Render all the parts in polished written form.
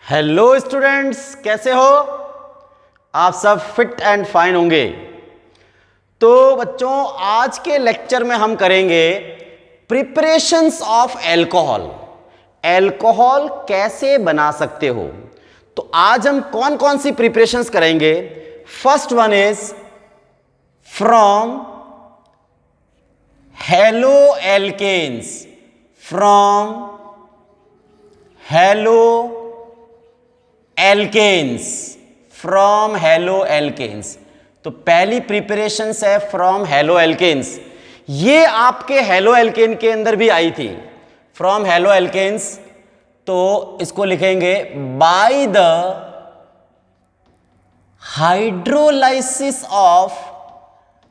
Hello students, कैसे हो आप? सब फिट एंड फाइन होंगे। तो बच्चों, आज के लेक्चर में हम करेंगे प्रिपरेशंस ऑफ अल्कोहल। अल्कोहल कैसे बना सकते हो। तो आज हम कौन कौन सी प्रिपरेशंस करेंगे। First one is from halo alkanes. From halo alkanes. From halo alkanes. तो पहली प्रिपरेशन है फ्रॉम हेलो एल्केन्स। ये आपके हेलो एल्केन के अंदर भी आई थी, फ्रॉम हेलो एल्केन्स। तो इसको लिखेंगे by the hydrolysis of,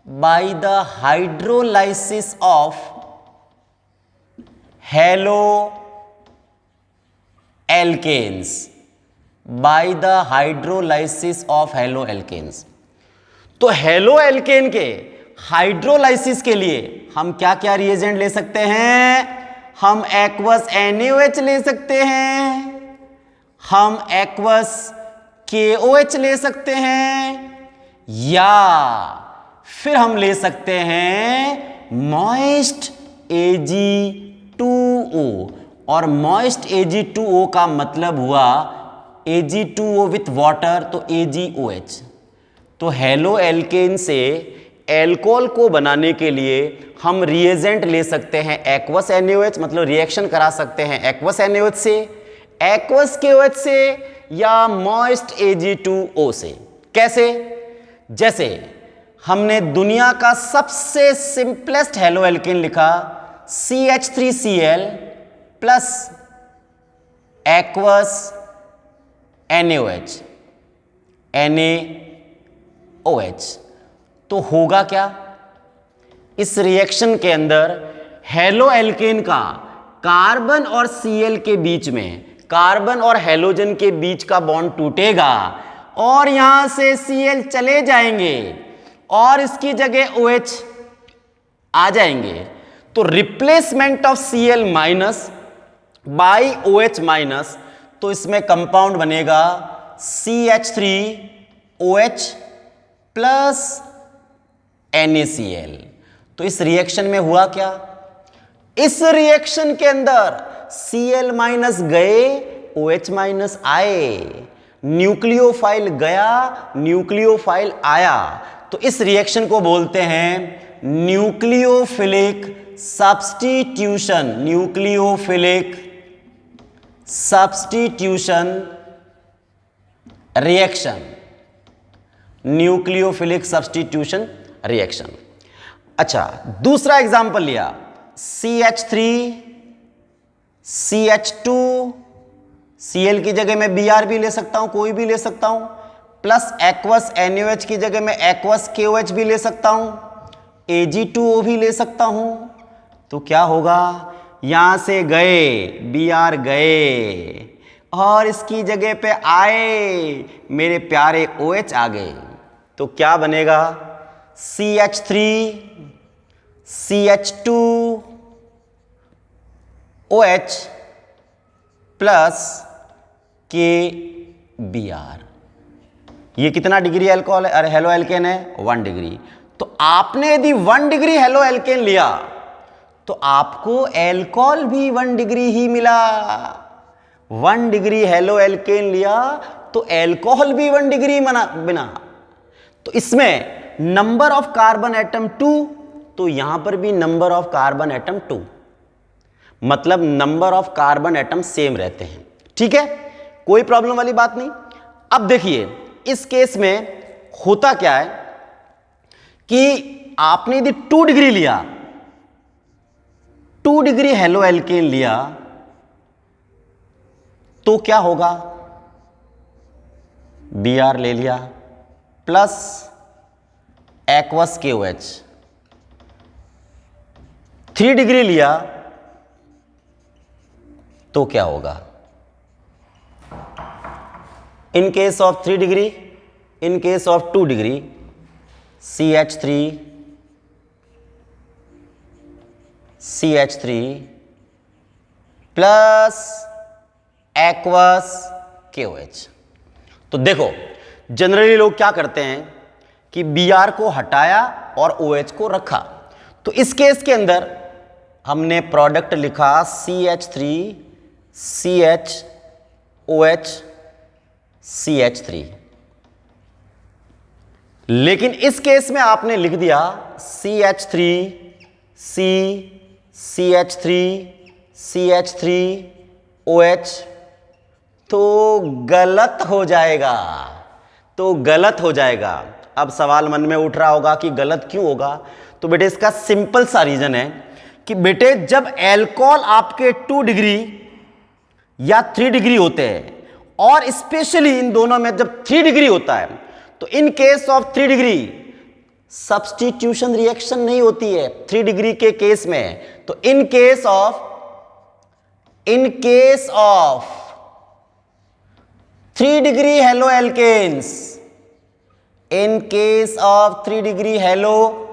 by the hydrolysis of halo alkanes, by the hydrolysis of halo alkanes. तो हेलो एल्केन के हाइड्रोलाइसिस के लिए हम क्या क्या रिएजेंट ले सकते हैं। हम एक्वस NaOH ले सकते हैं, हम एक्वस KOH ले सकते हैं, या फिर हम ले सकते हैं मॉइस्ट Ag2O। और मॉइस्ट Ag2O का मतलब हुआ Ag2O विथ वाटर, तो AgOH। तो हेलो एल्केन से एल्कोहल को बनाने के लिए हम रिएजेंट ले सकते हैं एक्वस NaOH, मतलब रिएक्शन करा सकते हैं एक्वस NaOH से, एक्वस KOH से, या मॉइस्ट Ag2O से। कैसे? जैसे हमने दुनिया का सबसे सिंपलेस्ट हेलो एल्केन लिखा CH3Cl plus aqueous NaOH, NaOH। तो होगा क्या इस रिएक्शन के अंदर? हेलो एल्केन का कार्बन और Cl के बीच में, कार्बन और हेलोजन के बीच का बॉन्ड टूटेगा और यहां से Cl चले जाएंगे और इसकी जगह OH आ जाएंगे। तो replacement of Cl minus by OH minus, तो इसमें कंपाउंड बनेगा CH3OH प्लस NaCl। तो इस रिएक्शन में हुआ क्या? इस रिएक्शन के अंदर Cl माइनस गए, OH माइनस आए, न्यूक्लियोफाइल गया, न्यूक्लियोफाइल आया। तो इस रिएक्शन को बोलते हैं nucleophilic substitution. Nucleophilic substitution reaction, nucleophilic substitution reaction. अच्छा, दूसरा एग्जांपल लिया CH3 CH2, Cl की जगह मैं Br भी ले सकता हूं, कोई भी ले सकता हूं, प्लस एक्वस NaOH की जगह मैं एक्वस KOH भी ले सकता हूं, Ag2O भी ले सकता हूं। तो क्या होगा? यहां से गए Br गए और इसकी जगह पे आए मेरे प्यारे OH आ गए। तो क्या बनेगा? CH3 CH2OH plus KBr। ये कितना डिग्री अल्कोहल है? अरे हेलो एल्केन है 1 डिग्री। तो आपने यदि 1 डिग्री हेलो एल्केन लिया तो आपको एल्कोहल भी 1 डिग्री ही मिला। 1 डिग्री हेलो एल्केन लिया तो एल्कोहल भी 1 डिग्री बना। तो इसमें नंबर ऑफ कार्बन एटम 2, तो यहां पर भी नंबर ऑफ कार्बन एटम 2, मतलब number of carbon atom same रहते हैं। ठीक है, कोई प्रॉब्लम वाली बात नहीं। अब देखिए इस केस में होता क्या है कि आपने यदि 2 डिग्री लिया, 2 डिग्री हेलो एल्केन लिया, तो क्या होगा? Br ले लिया प्लस एक्वस KOH। 3 डिग्री लिया तो क्या होगा? इन case of 3 degree, in case of 2 degree, CH3 plus aqueous KOH। तो देखो जनरली लोग क्या करते हैं कि Br को हटाया और OH को रखा। तो इस केस के अंदर हमने प्रोडक्ट लिखा CH3 CHOH CH3, लेकिन इस केस में आपने लिख दिया CH3 CH3 CH3OH, तो गलत हो जाएगा, अब सवाल मन में उठ रहा होगा कि गलत क्यों होगा। तो बेटे इसका सिंपल सा रीजन है कि बेटे जब एल्कोहल आपके 2 डिग्री या 3 डिग्री होते हैं, और स्पेशली इन दोनों में जब 3 डिग्री होता है, तो in case of 3 degree substitution reaction नहीं होती है 3 डिग्री के केस में। तो in case of 3 degree halo alkanes, in case of 3 degree halo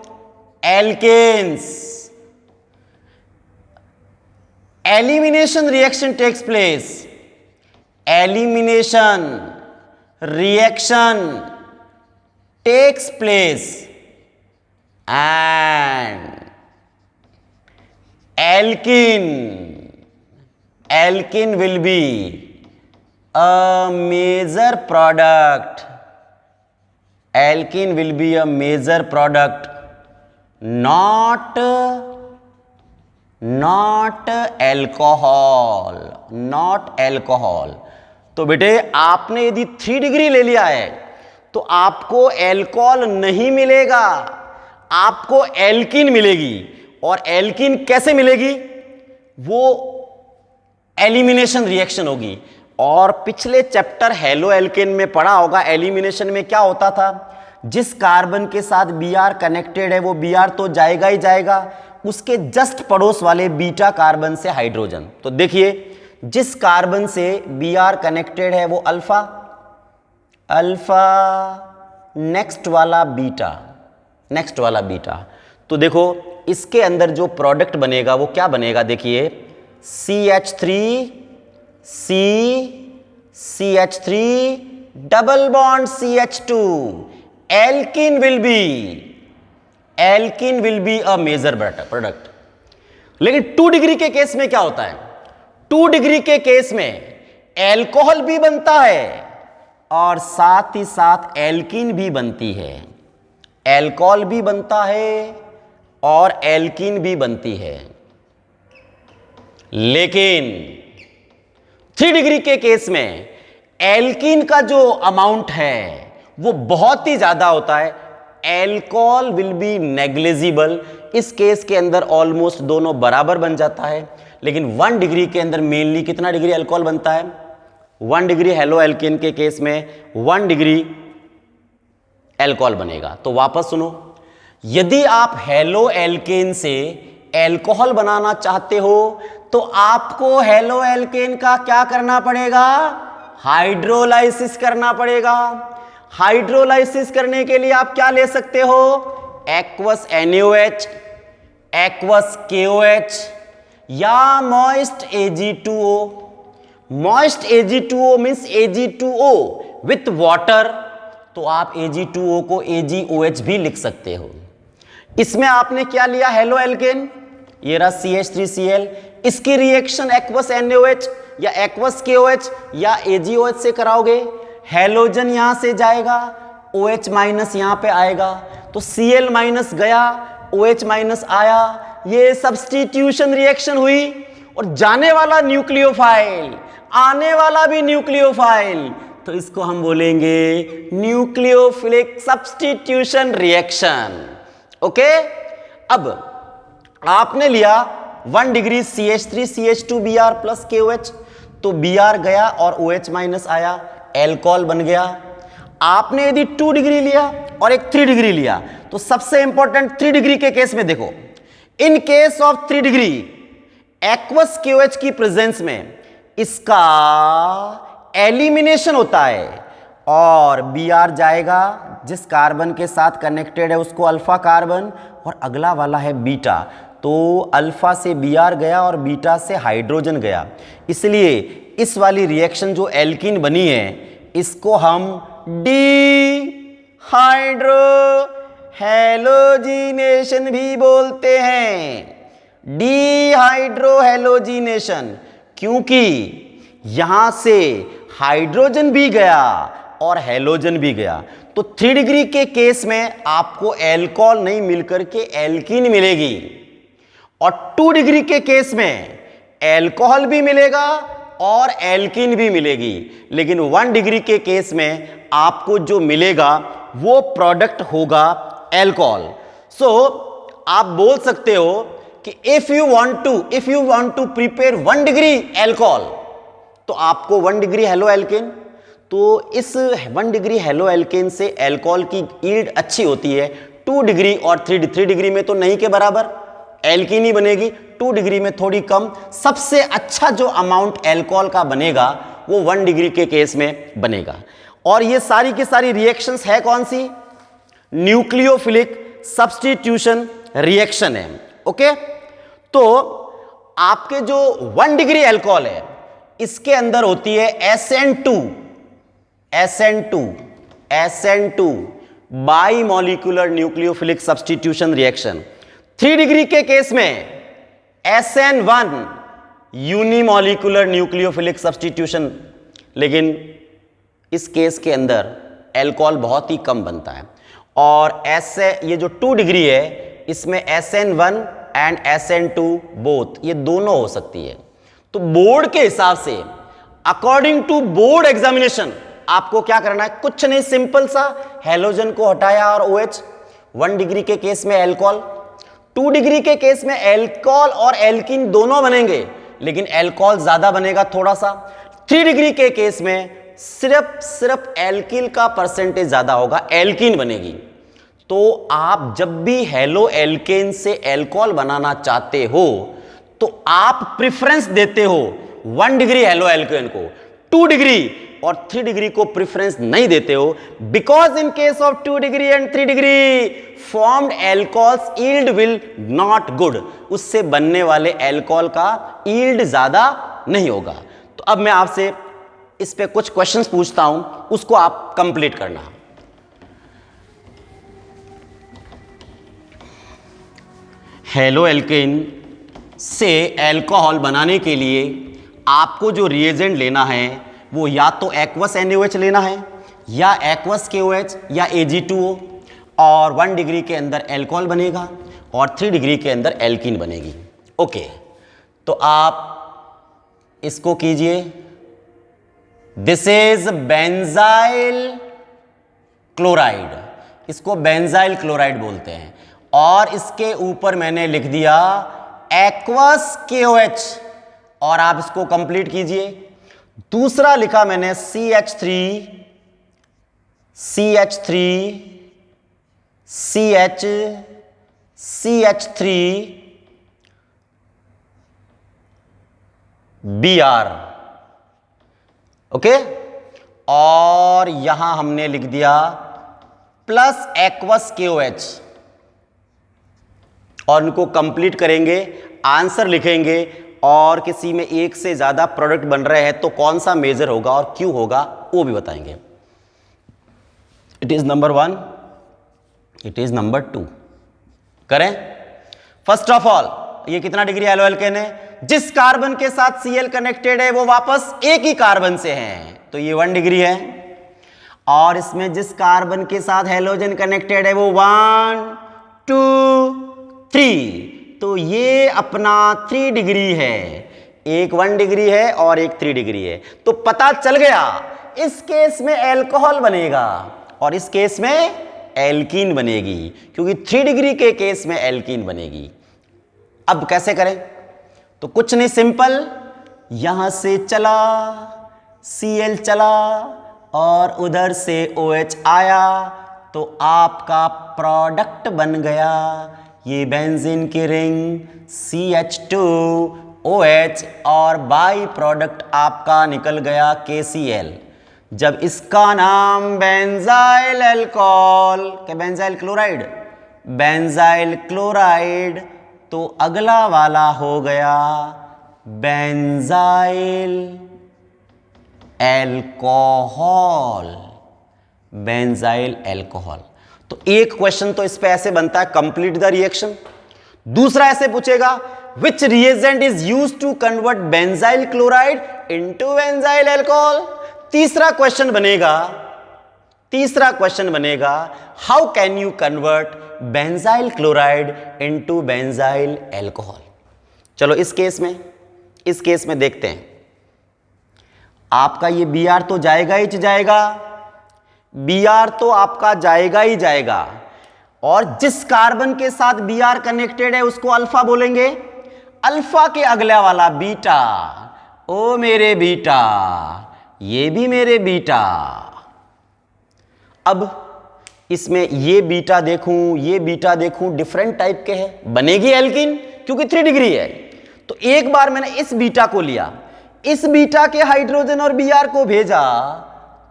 alkanes, elimination reaction takes place, elimination reaction takes place, and alkene will be a major product, alkene will be a major product, not alcohol। तो बेटे आपने यदि 3 degree ले लिया है तो आपको alcohol नहीं मिलेगा, आपको एल्कीन मिलेगी। और एल्कीन कैसे मिलेगी? वो एलिमिनेशन रिएक्शन होगी। और पिछले चैप्टर हेलो एल्केन में पढ़ा होगा, एलिमिनेशन में क्या होता था, जिस कार्बन के साथ Br कनेक्टेड है वो Br तो जाएगा ही जाएगा, उसके जस्ट पड़ोस वाले बीटा कार्बन से हाइड्रोजन। तो देखिए जिस कार्बन से Br कनेक्टेड है वो अल्फा, नेक्स्ट वाला बीटा। तो देखो इसके अंदर जो प्रोडक्ट बनेगा वो क्या बनेगा, देखिए CH3 double bond CH2, alkene will be a major product. लेकिन 2 डिग्री के केस में क्या होता है, 2 डिग्री के केस में एल्कोहल भी बनता है और साथ ही साथ एल्कीन भी बनती है, एल्कोहल भी बनता है और एल्कीन भी बनती है। लेकिन 3 डिग्री के केस में एल्कीन का जो अमाउंट है वो बहुत ही ज्यादा होता है, एल्कोहल विल बी नेग्लिजिबल। इस केस के अंदर ऑलमोस्ट दोनों बराबर बन जाता है। लेकिन 1 डिग्री के अंदर मेनली कितना डिग्री अल्कोहल बनता है, 1 डिग्री हेलो एल्केन के केस में 1 डिग्री अल्कोहल बनेगा। तो वापस सुनो, यदि आप हेलो एल्केन से अल्कोहल बनाना चाहते हो तो आपको हेलो एल्केन का क्या करना पड़ेगा, हाइड्रोलाइसिस करना पड़ेगा। हाइड्रोलाइसिस करने के लिए आप क्या ले सकते हो, एक्वस NaOH, एक्वस KOH या moist Ag2O। Moist Ag2O means Ag2O with water, तो आप Ag2O को AgOH भी लिख सकते हो। इसमें आपने क्या लिया, हेलो एल्केन, ये रहा CH3Cl, इसकी रिएक्शन एक्वस NaOH या एक्वस KOH या AgOH से कराओगे, हेलोजन यहां से जाएगा, OH माइनस यहां पे आएगा, तो Cl माइनस गया, OH माइनस आया, ये सब्स्टिट्यूशन रिएक्शन हुई। और जाने वाला न्यूक्लियोफाइल, आने वाला भी न्यूक्लियोफाइल, तो इसको हम बोलेंगे न्यूक्लियोफिलिक सब्स्टिट्यूशन रिएक्शन। ओके, अब आपने लिया 1 degree CH3 CH2 Br plus KOH, तो Br गया और OH माइनस आया, एल्कोहल बन गया। आपने यदि 2 डिग्री लिया और एक 3 डिग्री लिया, तो सबसे इंपॉर्टेंट 3 डिग्री के केस में देखो, इन case of 3 degree aqueous KOH की प्रेजेंस में इसका एलिमिनेशन होता है और Br जाएगा, जिस कार्बन के साथ कनेक्टेड है उसको अल्फा कार्बन और अगला वाला है बीटा, तो अल्फा से Br गया और बीटा से हाइड्रोजन गया, इसलिए इस वाली रिएक्शन जो एल्कीन बनी है इसको हम डी हाइड्रो हैलोजिनेशन भी बोलते हैं। डी हाइड्रो हैलोजिनेशन, क्योंकि यहां से हाइड्रोजन भी गया और हैलोजन भी गया। तो 3 डिग्री के केस में आपको एल्कोहल नहीं मिलकर के एल्कीन मिलेगी, और 2 डिग्री के केस में एल्कोहल भी मिलेगा और एल्कीन भी मिलेगी। लेकिन 1 डिग्री के केस में आपको जो मिलेगा वो प्रोडक्ट होगा एल्कोहल। सो आप बोल सकते हो कि if you want to prepare 1 degree alcohol, तो आपको 1 डिग्री हेलो एल्केन, तो इस 1 डिग्री हेलो एल्केन से एल्कोहल की यील्ड अच्छी होती है। 2 डिग्री और 3 डिग्री में तो नहीं के बराबर एल्कीन ही बनेगी, 2 डिग्री में थोड़ी कम। सबसे अच्छा जो अमाउंट एल्कोहल का बनेगा वो 1 डिग्री के केस में बनेगा। और ये सारी की सारी रिएक्शंस है कौन सी? न्यूक्लियोफिलिक सब्स्टिट्यूशन रिएक्शन है। ओके, तो आपके जो 1 डिग्री एल्कोहल है इसके अंदर होती है SN2 by molecular nucleophilic substitution reaction. 3 degree के केस में SN1 यूनिमॉलिक्यूलर न्यूक्लियोफिलिक सब्स्टिट्यूशन। लेकिन इस केस के अंदर एल्कोहल बहुत ही कम बनता है, और ये जो 2 डिग्री है इसमें SN1 एंड SN2 बोथ, ये दोनों हो सकती है। तो बोर्ड के हिसाब से, अकॉर्डिंग टू बोर्ड एग्जामिनेशन, आपको क्या करना है? कुछ नहीं, सिंपल सा हैलोजन को हटाया और OH। 1 डिग्री के केस में एल्कोहल, 2 डिग्री के केस में एल्कोहल और एल्कीन दोनों बनेंगे, लेकिन एल्कोहल ज्यादा बनेगा थोड़ा सा। 3 डिग्री के केस में सिर्फ एल्किल का परसेंटेज ज्यादा होगा, एल्कीन बनेगी। तो आप जब भी हेलो एल्केन से एल्कोहल बनाना चाहते हो तो आप प्रेफरेंस देते हो 1 डिग्री हेलो एल्केन को, 2 डिग्री और 3 डिग्री को प्रेफरेंस नहीं देते हो, because in case of 2 degree and 3 degree formed alcohols yield will not good, उससे बनने वाले एल्कोहल का यील्ड ज्यादा नहीं होगा। तो अब मैं आपसे इस पे कुछ क्वेश्चंस पूछता हूं, उसको आप कंप्लीट करना। हेलो एल्केन से एल्कोहल बनाने के लिए आपको जो रिएजेंट लेना है वो या तो एक्वस NaOH लेना है, या एक्वस KOH, या Ag2O, और 1 डिग्री के अंदर एल्कोहल बनेगा और 3 डिग्री के अंदर एल्कीन बनेगी। ओके, तो आप इसको कीजिए। दिस इज बेंजाइल क्लोराइड, इसको बेंजाइल क्लोराइड बोलते हैं, और इसके ऊपर मैंने लिख दिया एक्वस KOH, और आप इसको कंप्लीट कीजिए। दूसरा लिखा मैंने CH3 Br। ओके, और यहां हमने लिख दिया प्लस एक्वस KOH, और उनको कंप्लीट करेंगे, आंसर लिखेंगे, और किसी में एक से ज्यादा प्रोडक्ट बन रहे हैं तो कौन सा मेजर होगा और क्यों होगा वो भी बताएंगे। It is number 1, it is number 2। करें। फर्स्ट ऑफ ऑल, ये कितना डिग्री हेलो एल्केन है? जिस कार्बन के साथ Cl कनेक्टेड है वो वापस एक ही कार्बन से है, तो ये 1 डिग्री है। और इसमें जिस कार्बन के साथ हेलोजन कनेक्टेड है वो 1 2 3, तो ये अपना 3 डिग्री है। एक 1 डिग्री है और एक 3 डिग्री है। तो पता चल गया इस केस में एल्कोहल बनेगा और इस केस में एल्कीन बनेगी, क्योंकि 3 डिग्री के केस में एल्कीन बनेगी। अब कैसे करें? तो कुछ नहीं, सिंपल, यहां से चला Cl चला और उधर से OH आया, तो आपका प्रोडक्ट बन गया ये बेंजीन की रिंग CH2OH, और बाई प्रोडक्ट आपका निकल गया KCl। जब इसका नाम बेंजाइल अल्कोहल, क्या बेंजाइल क्लोराइड, बेंजाइल क्लोराइड तो अगला वाला हो गया बेंजाइल एल्कोहल। Benzyl alcohol. तो एक क्वेश्चन तो इस पे ऐसे बनता है, कंप्लीट द रिएक्शन। दूसरा ऐसे पूछेगा which reagent is used to convert benzyl chloride into benzyl alcohol. तीसरा क्वेश्चन बनेगा how can you convert benzyl chloride into benzyl alcohol. चलो इस केस में देखते हैं। आपका ये Br तो जाएगा ही जाएगा, Br तो आपका जाएगा ही जाएगा, और जिस कार्बन के साथ Br कनेक्टेड है उसको अल्फा बोलेंगे। अल्फा के अगला वाला बीटा, ओ मेरे बीटा, ये भी मेरे बीटा। अब इसमें ये बीटा देखूं डिफरेंट टाइप के हैं, बनेगी एल्कीन क्योंकि 3 डिग्री है। तो एक बार मैंने इस बीटा को लिया, इस बीटा के हाइड्रोजन और Br को भेजा,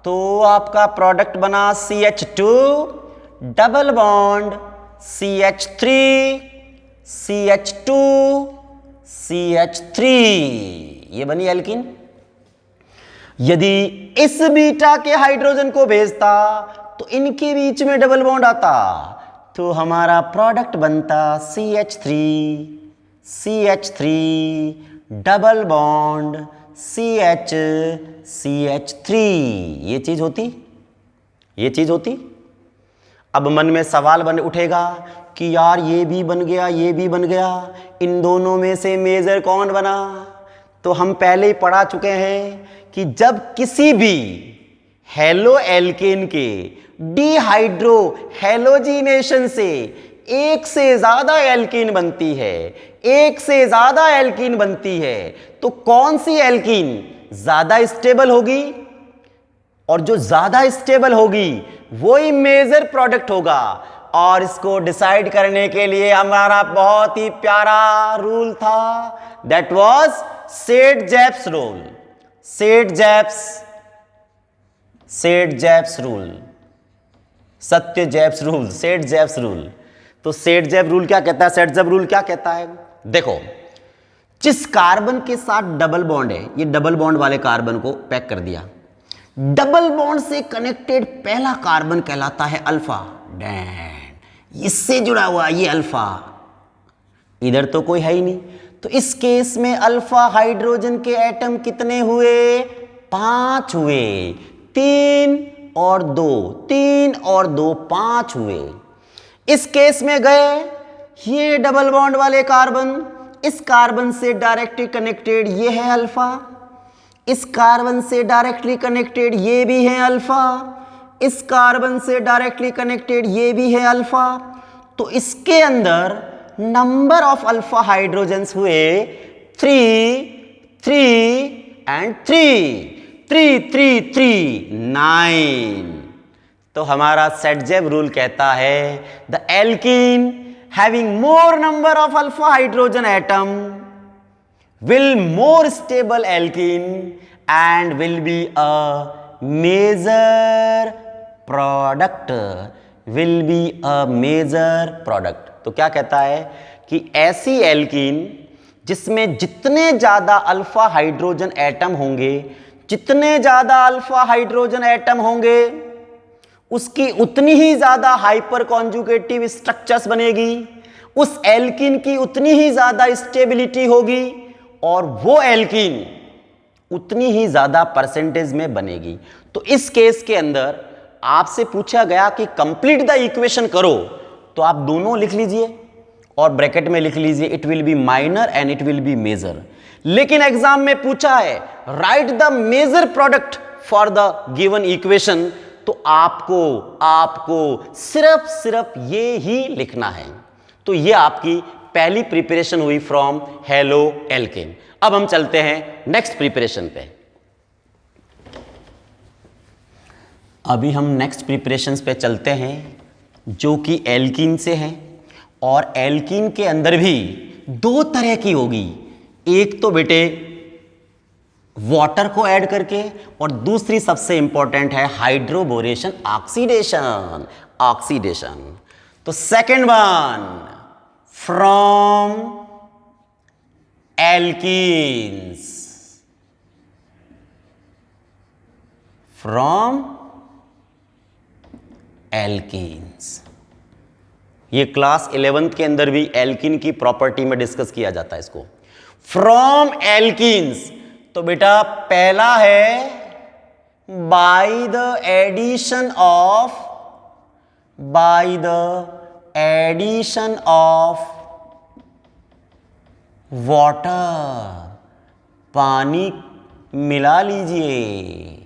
तो आपका प्रोडक्ट बना CH2 double bond CH3 CH2 CH3, ये बनी एल्कीन। यदि इस बीटा के हाइड्रोजन को भेजता तो इनके बीच में डबल बॉन्ड आता, तो हमारा प्रोडक्ट बनता CH3 डबल बॉन्ड CH3। ये चीज होती। अब मन में सवाल उठेगा कि यार ये भी बन गया, इन दोनों में से मेजर कौन बना। तो हम पहले ही पढ़ा चुके हैं कि जब किसी भी हेलो एल्केन के डिहाइड्रो हेलोजिनेशन से एक से ज्यादा एल्कीन बनती है, तो कौन सी एल्कीन ज्यादा स्टेबल होगी, और जो ज्यादा स्टेबल होगी वही मेजर प्रोडक्ट होगा। और इसको डिसाइड करने के लिए हमारा बहुत ही प्यारा रूल था, दैट वाज सेट-जैप्स रूल। सेट-जैप्स रूल। तो सेट-जैप रूल क्या कहता है? देखो, जिस कार्बन के साथ डबल बॉन्ड है, ये डबल बॉन्ड वाले कार्बन को पैक कर दिया। डबल बॉन्ड से कनेक्टेड पहला कार्बन कहलाता है अल्फा। इससे जुड़ा हुआ ये अल्फा, इधर तो कोई है ही नहीं। तो इस केस में अल्फा हाइड्रोजन के एटम कितने हुए? 5 हुए। 3 और 2 5 हुए। इस केस में गए ये डबल बॉन्ड वाले कार्बन, इस कार्बन से डायरेक्टली कनेक्टेड ये है अल्फा, इस कार्बन से डायरेक्टली कनेक्टेड ये भी है अल्फा, इस कार्बन से डायरेक्टली कनेक्टेड ये भी है अल्फा। तो इसके अंदर नंबर ऑफ अल्फा हाइड्रोजन्स हुए 3 एंड 9। तो हमारा सेट-जैप रूल कहता है the alkene having more number of alpha hydrogen atom will more stable alkene and will be a major product। तो क्या कहता है कि ऐसी एल्कीन जिसमें जितने ज्यादा अल्फा हाइड्रोजन एटम होंगे उसकी उतनी ही ज्यादा हाइपर कॉन्जुगेटिव स्ट्रक्चर्स बनेगी, उस एल्कीन की उतनी ही ज्यादा स्टेबिलिटी होगी, और वो एल्कीन उतनी ही ज्यादा परसेंटेज में बनेगी। तो इस केस के अंदर आपसे पूछा गया कि कंप्लीट द इक्वेशन करो, तो आप दोनों लिख लीजिए और ब्रैकेट में लिख लीजिए it will be minor and it will be major. लेकिन एग्जाम में पूछा है write the major product for the given equation, तो आपको सिर्फ ये ही लिखना है। तो ये आपकी पहली प्रिपरेशन हुई फ्रॉम हेलो एल्केन। अब हम चलते हैं नेक्स्ट प्रिपरेशन पे। अभी हम नेक्स्ट प्रिपरेशंस पे चलते हैं जो कि एल्कीन से है, और एल्कीन के अंदर भी 2 तरह की होगी। एक तो बेटे वाटर को ऐड करके, और दूसरी सबसे इंपॉर्टेंट है हाइड्रोबोरेशन ऑक्सीडेशन। तो second one from alkenes, from alkenes. ये क्लास 11th के अंदर भी एल्कीन की प्रॉपर्टी में डिस्कस किया जाता है इसको। फ्रॉम एल्कीन्स, तो बेटा पहला है by the addition of water, पानी मिला लीजिए,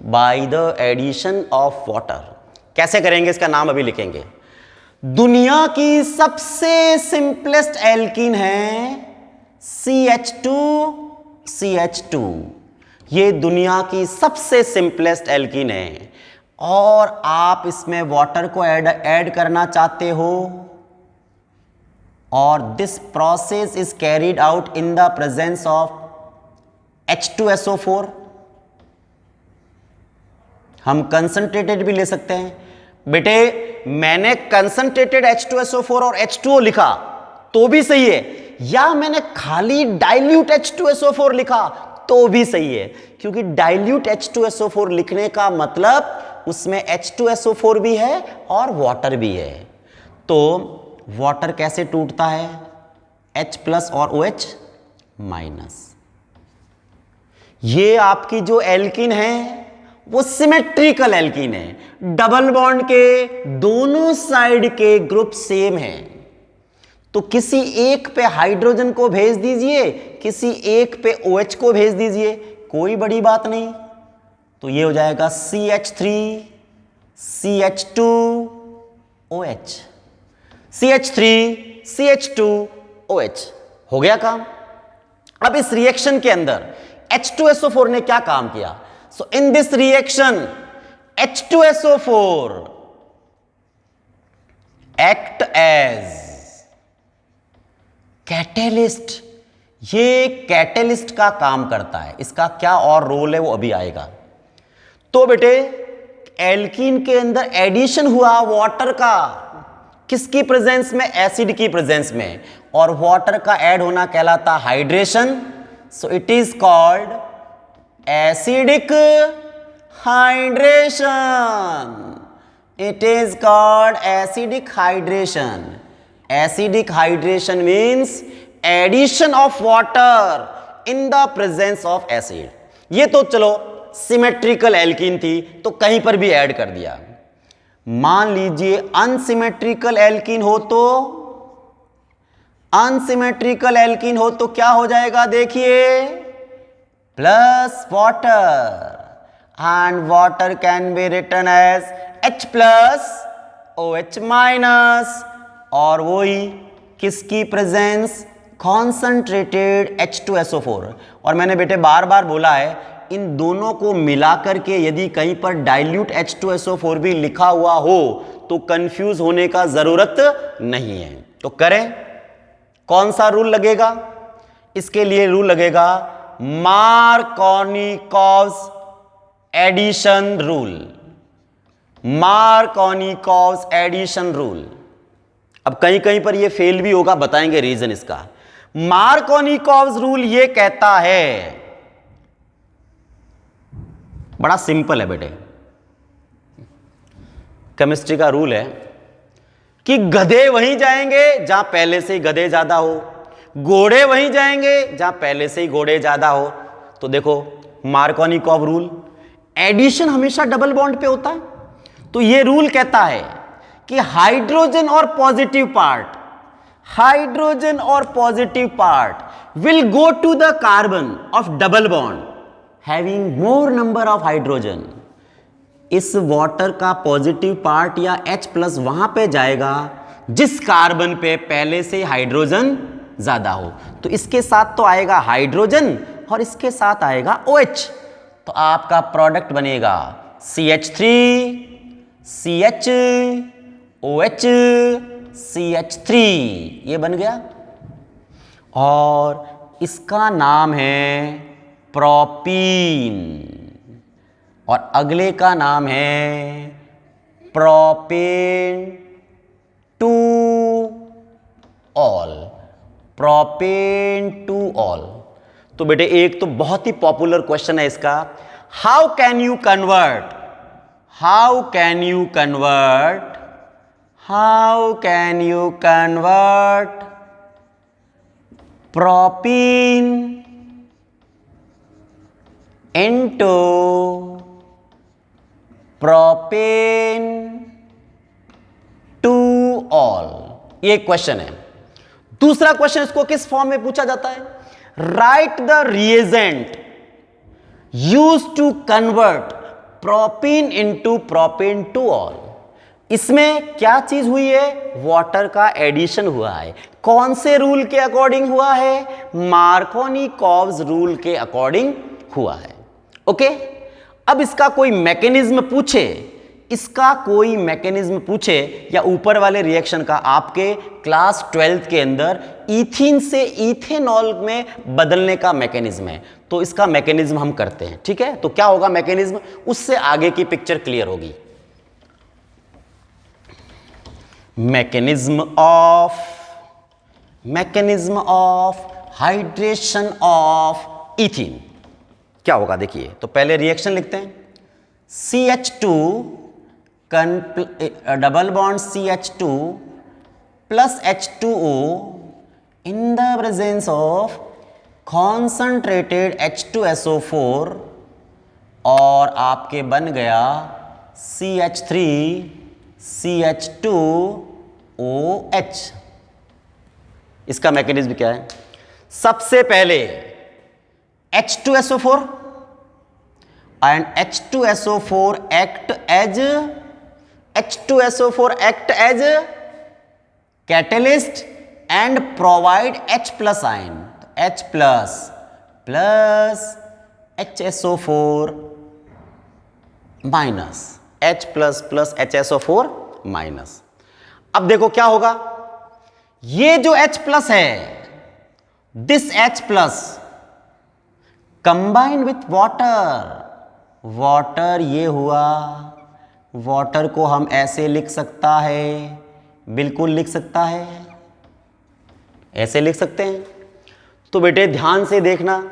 by the addition of water. कैसे करेंगे इसका नाम अभी लिखेंगे। दुनिया की सबसे सिंपलेस्ट एल्कीन है CH2। ये दुनिया की सबसे सिंपलेस्ट एल्कीन है, और आप इसमें वाटर को ऐड करना चाहते हो, और this process is carried out in the presence of H2SO4। हम कंसंट्रेटेड भी ले सकते हैं। बेटे मैंने कंसंट्रेटेड H2SO4 और H2O लिखा तो भी सही है, या मैंने खाली डाइल्यूट H2SO4 लिखा तो भी सही है, क्योंकि डाइल्यूट H2SO4 लिखने का मतलब उसमें H2SO4 भी है और वाटर भी है। तो वाटर कैसे टूटता है? H+ और OH-। ये आपकी जो एल्कीन है वो सिमेट्रिकल एल्कीन है, डबल बॉन्ड के दोनों साइड के ग्रुप सेम है। तो किसी एक पे हाइड्रोजन को भेज दीजिए, किसी एक पे OH को भेज दीजिए, कोई बड़ी बात नहीं। तो ये हो जाएगा CH3 CH2 OH, CH3 CH2 OH। हो गया काम। अब इस रिएक्शन के अंदर H2SO4 ने क्या काम किया? So in this reaction H2SO4 act as catalyst. ये कैटेलिस्ट का काम करता है, इसका क्या और रोल है वो अभी आएगा। तो बेटे एल्कीन के अंदर एडिशन हुआ वाटर का, किसकी प्रेजेंस में? एसिड की प्रेजेंस में, और वाटर का ऐड होना कहलाता hydration. So it is called acidic hydration. It is called acidic hydration. Acidic hydration means addition of water in the presence of acid. ये तो चलो सिमेट्रिकल एल्कीन थी तो कहीं पर भी ऐड कर दिया। मान लीजिए अनसिमेट्रिकल एल्कीन हो तो, अनसिमेट्रिकल एल्कीन हो तो क्या हो जाएगा? देखिए, plus water, and water can be written as H+ OH-, और वही किसकी प्रेजेंस? Concentrated H2SO4। और मैंने बेटे बार बार बोला है, इन दोनों को मिलाकर के यदि कहीं पर डाइल्यूट H2SO4 भी लिखा हुआ हो तो कंफ्यूज होने का जरूरत नहीं है। तो करें, कौन सा रूल लगेगा? इसके लिए रूल लगेगा Markovnikov's addition rule. Markovnikov's addition rule. अब कहीं कहीं पर ये फेल भी होगा, बताएंगे रीजन इसका। मार्कोनिकॉव्स रूल ये कहता है, बड़ा सिंपल है बेटे, केमिस्ट्री का रूल है कि गधे वहीं जाएंगे जहां पहले से ही गधे ज्यादा हो, घोड़े वहीं जाएंगे जहां पहले से ही घोड़े ज्यादा हो। तो देखो मार्कोनिकॉव रूल, एडिशन हमेशा डबल बॉन्ड पे होता है। तो ये रूल कहता है कि हाइड्रोजन और पॉजिटिव पार्ट, हाइड्रोजन और positive part will go to the carbon of double bond having more number of hydrogen. इस वाटर का पॉजिटिव पार्ट या H+ वहां पे जाएगा जिस कार्बन पे पहले से हाइड्रोजन ज्यादा हो। तो इसके साथ तो आएगा हाइड्रोजन और इसके साथ आएगा OH। तो आपका प्रोडक्ट बनेगा CH3 CH OH CH3, ये बन गया। और इसका नाम है प्रोपीन, और अगले का नाम है propane 2 all. Propane to all. तो बेटे एक तो बहुत ही पॉपुलर क्वेश्चन है इसका, how can you convert propene into propane to all, ये क्वेश्चन है। दूसरा क्वेश्चन इसको किस फॉर्म में पूछा जाता है, write the reagent use to convert propene into propane to all. इसमें क्या चीज हुई है, वाटर का एडिशन हुआ है। कौन से रूल के अकॉर्डिंग हुआ है, मार्कोनी-कॉव्स रूल के अकॉर्डिंग हुआ है। ओके, अब इसका कोई मैकेनिज्म पूछे या ऊपर वाले रिएक्शन का आपके क्लास 12th के अंदर ईथीन से इथेनॉल में बदलने का मैकेनिज्म है, तो इसका मैकेनिज्म हम करते हैं। ठीक है, तो क्या होगा मैकेनिज्म, उससे आगे की पिक्चर क्लियर होगी। Mechanism of hydration of ethene क्या होगा, देखिए। तो पहले रिएक्शन लिखते हैं, CH2 double bond CH2 plus H2O in the presence of concentrated H2SO4 और आपके बन गया CH3CH2OH। इसका मैकेनिज्म क्या है, सबसे पहले H2SO4 and H2SO4 act as catalyst and provide H plus ion, H plus HSO4 minus, H plus HSO4 minus। अब देखो क्या होगा, ये जो H plus है, this H plus combine with water, ये हुआ। वाटर को हम ऐसे लिख सकता है, बिल्कुल लिख सकता है, ऐसे लिख सकते हैं। तो बेटे ध्यान से देखना,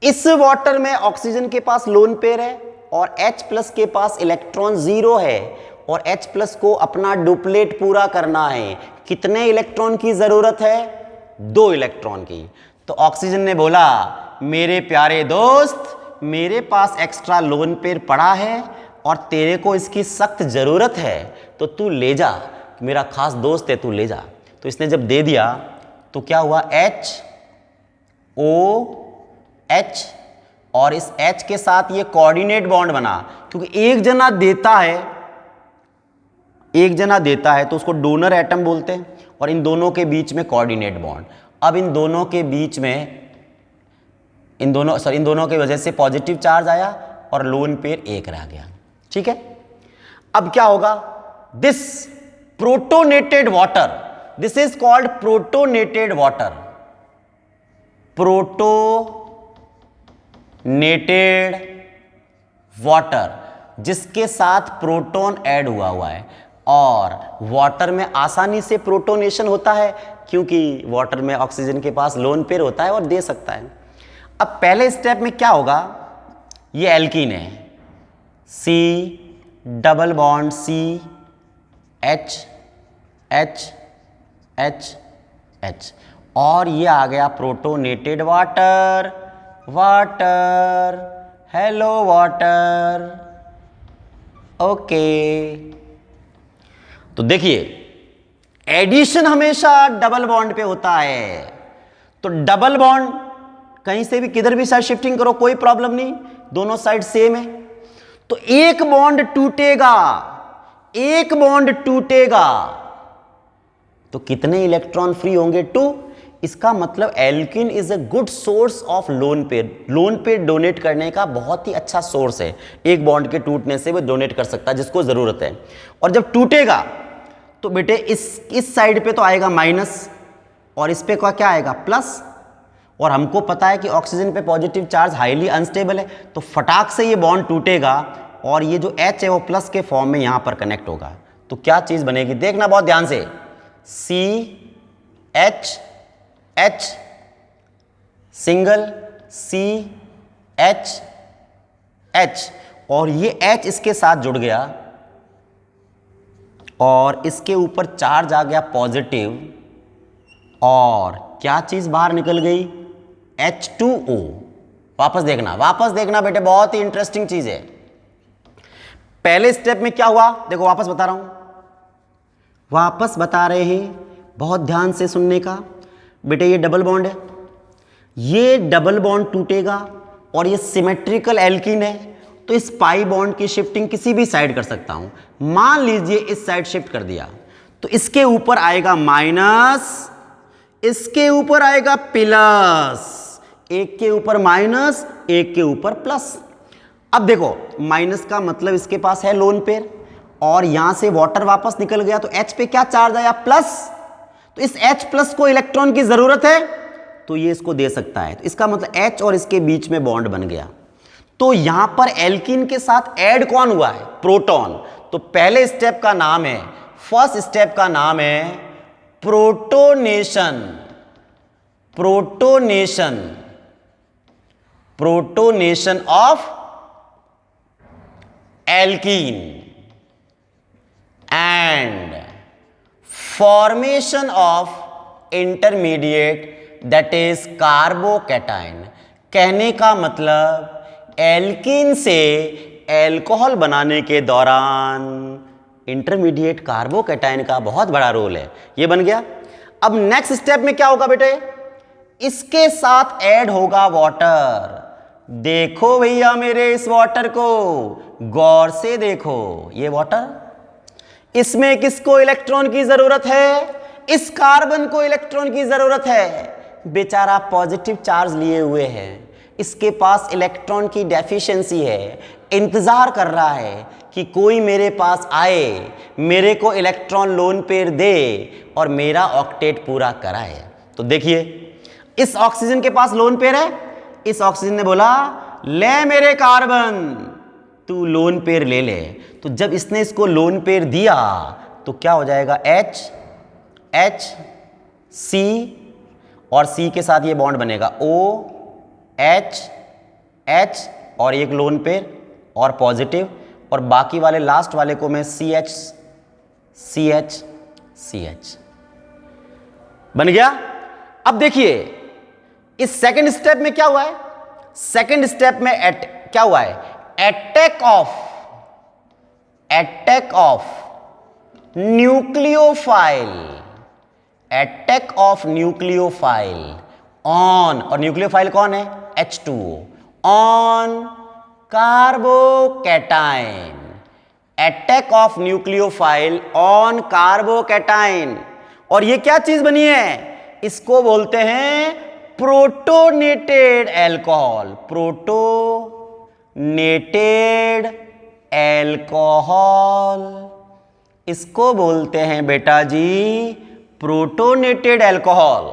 इस वाटर में ऑक्सीजन के पास लोन पेयर है और H प्लस के पास इलेक्ट्रॉन 0 है और H प्लस को अपना डुप्लेट पूरा करना है। कितने इलेक्ट्रॉन की जरूरत है, 2 इलेक्ट्रॉन की। तो ऑक्सीजन ने बोला, मेरे प्यारे दोस्त, मेरे पास एक्स्ट्रा लोन पेयर पड़ा है और तेरे को इसकी सख्त जरूरत है, तो तू ले जा, मेरा खास दोस्त है, तू ले जा। तो इसने जब दे दिया तो क्या हुआ, HOH और इस H के साथ ये कोऑर्डिनेट बॉन्ड बना, क्योंकि एक जना देता है तो उसको डोनर एटम बोलते हैं, और इन दोनों के बीच में कोऑर्डिनेट बॉन्ड। अब इन दोनों के बीच में इन दोनों की वजह से पॉजिटिव चार्ज आया और लोन पेयर 1 रह गया। ठीक है, अब क्या होगा, this protonated water, this is called protonated water, जिसके साथ प्रोटॉन ऐड हुआ है। और वाटर में आसानी से प्रोटोनेशन होता है क्योंकि वाटर में ऑक्सीजन के पास लोन पेयर होता है और दे सकता है। अब पहले स्टेप में क्या होगा, ये एल्कीन है, C double bond C H H H H, और ये आ गया protonated water, hello water. Okay, तो देखिए एडिशन हमेशा डबल बॉन्ड पे होता है, तो डबल बॉन्ड कहीं से भी किधर भी साइड शिफ्टिंग करो कोई प्रॉब्लम नहीं, दोनों साइड सेम है। तो एक बॉन्ड टूटेगा तो कितने इलेक्ट्रॉन फ्री होंगे, 2। इसका मतलब alkene is a good source of lone pair donate करने का बहुत ही अच्छा सोर्स है। एक बॉन्ड के टूटने से वो डोनेट कर सकता है जिसको जरूरत है। और जब टूटेगा तो बेटे इस साइड पे तो आएगा माइनस और इस पे क्या आएगा, प्लस। और हमको पता है कि ऑक्सीजन पे पॉजिटिव चार्ज हाईली अनस्टेबल है, तो फटाक से ये बॉन्ड टूटेगा और ये जो H है वो प्लस के फॉर्म में यहां पर कनेक्ट होगा। तो क्या चीज बनेगी, देखना बहुत ध्यान से, CH H single C H H, और ये H इसके साथ जुड़ गया और इसके ऊपर चार्ज आ गया पॉजिटिव, और क्या चीज बाहर निकल गई? H2O। वापस देखना बेटे, बहुत ही इंटरेस्टिंग चीज है। पहले स्टेप में क्या हुआ देखो, वापस बता रहा हूं, वापस बता रहे हैं, बहुत ध्यान से सुनने का बेटे। ये डबल बॉन्ड है, ये डबल बॉन्ड टूटेगा और ये सिमेट्रिकल एल्कीन है, तो इस पाई बॉन्ड की शिफ्टिंग किसी भी साइड कर सकता हूं। मान लीजिए इस साइड शिफ्ट कर दिया तो इसके ऊपर आएगा माइनस, इसके ऊपर आएगा प्लस, एक के ऊपर माइनस, एक के ऊपर प्लस। अब देखो माइनस का मतलब इसके पास है लोन पेयर, और यहां से वाटर वापस निकल गया तो H पे क्या चार्ज आया? प्लस। तो इस H प्लस को इलेक्ट्रॉन की जरूरत है तो ये इसको दे सकता है, तो इसका मतलब H और इसके बीच में बॉन्ड बन गया। तो यहां पर एल्कीन के साथ ऐड कौन हुआ है? प्रोटॉन। तो पहले स्टेप का नाम है, फर्स्ट स्टेप का नाम है protonation. Protonation, protonation of alkene and formation of intermediate that is carbocation. कहने का मतलब एल्कीन से एल्कोहल बनाने के दौरान इंटरमीडिएट कार्बोकैटायन का बहुत बड़ा रोल है। ये बन गया। अब नेक्स्ट स्टेप में क्या होगा बेटे? इसके साथ ऐड होगा वाटर। देखो भैया मेरे इस वाटर को गौर से देखो, ये वाटर, इसमें किसको इलेक्ट्रॉन की जरूरत है? इस कार्बन को इलेक्ट्रॉन की जरूरत है। बेचारा पॉजिटिव चार्ज लिए हुए है, इसके पास इलेक्ट्रॉन की डेफिशिएंसी है, इंतजार कर रहा है कि कोई मेरे पास आए, मेरे को इलेक्ट्रॉन लोन पेयर दे और मेरा ऑक्टेट पूरा कराए। तो देखिए इस ऑक्सीजन के पास लोन पेयर है, इस ऑक्सीजन ने बोला ले मेरे कार्बन तू लोन पेयर ले ले। तो जब इसने इसको लोन पेयर दिया तो क्या हो जाएगा? H H C, और C के साथ ये बॉन्ड बनेगा O H H, और एक लोन पेयर और पॉजिटिव, और बाकी वाले लास्ट वाले को मैं CH CH CH बन गया। अब देखिए इस सेकंड स्टेप में क्या हुआ है? सेकंड स्टेप में क्या हुआ है? Attack of nucleophile, attack of nucleophile on, और न्यूक्लियोफाइल कौन है? H2O, on carbocation. Attack of nucleophile on carbocation. और ये क्या चीज बनी है? इसको बोलते हैं प्रोटोनेटेड एल्कोहल। प्रोटोनेटेड एल्कोहल, इसको बोलते हैं बेटा जी प्रोटोनेटेड एल्कोहल।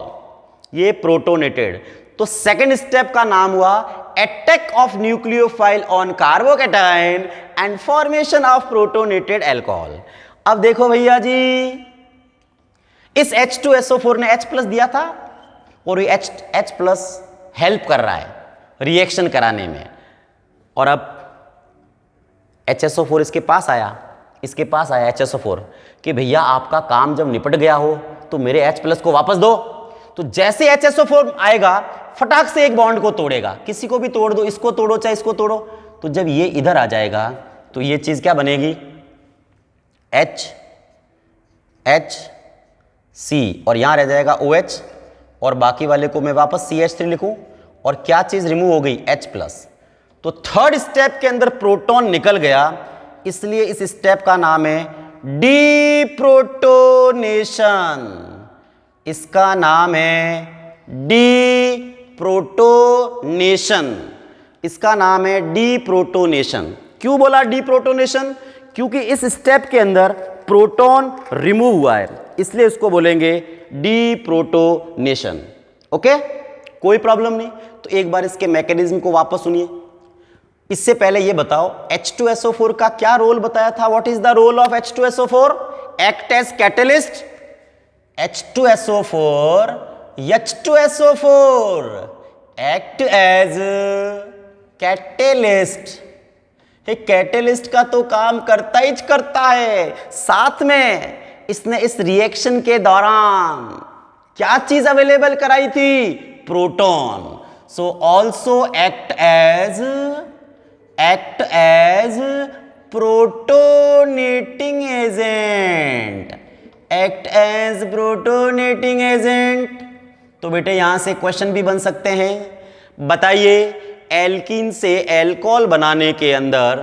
ये प्रोटोनेटेड। तो सेकंड स्टेप का नाम हुआ attack of nucleophile on carbocation and formation of protonated alcohol. अब देखो भैया जी, इस H2SO4 ने H प्लस दिया था और ये H प्लस हेल्प कर रहा है रिएक्शन कराने में, और अब HSO4 इसके पास आया HSO4 कि भैया आपका काम जब निपट गया हो तो मेरे H प्लस को वापस दो। तो जैसे HSO4 आएगा फटाक से एक बॉन्ड को तोड़ेगा, किसी को भी तोड़ दो, इसको तोड़ो चाहे इसको तोड़ो। तो जब ये इधर आ जाएगा तो ये चीज क्या बनेगी? H C, और यहां रह जाएगा OH, और बाकी वाले को मैं वापस CH3 लिखूं, और क्या चीज रिमूव हो गई? H plus. तो थर्ड स्टेप के अंदर प्रोटॉन निकल गया, इसलिए इस स्टेप का नाम है डीप्रोटोनेशन। इसका नाम है डीप्रोटोनेशन, इसका नाम है डीप्रोटोनेशन। क्यों बोला डीप्रोटोनेशन? क्योंकि इस स्टेप के अंदर प्रोटॉन रिमूव हुआ है, इसलिए इसको बोलेंगे डीप्रोटोनेशन। ओके, कोई प्रॉब्लम नहीं। तो एक बार इसके मैकेनिज्म को वापस सुनिए। इससे पहले ये बताओ H2SO4 का क्या रोल बताया था? What is the role of H2SO4? Act as catalyst. H2SO4 H2SO4 act as catalyst. Catalyst का तो काम करता ही करता है, साथ में इसने इस रिएक्शन के दौरान क्या चीज अवेलेबल कराई थी? Proton. So also act as protonating agent, act as protonating agent. तो बेटे यहां से क्वेश्चन भी बन सकते हैं, बताइए एल्कीन से एल्कोहल बनाने के अंदर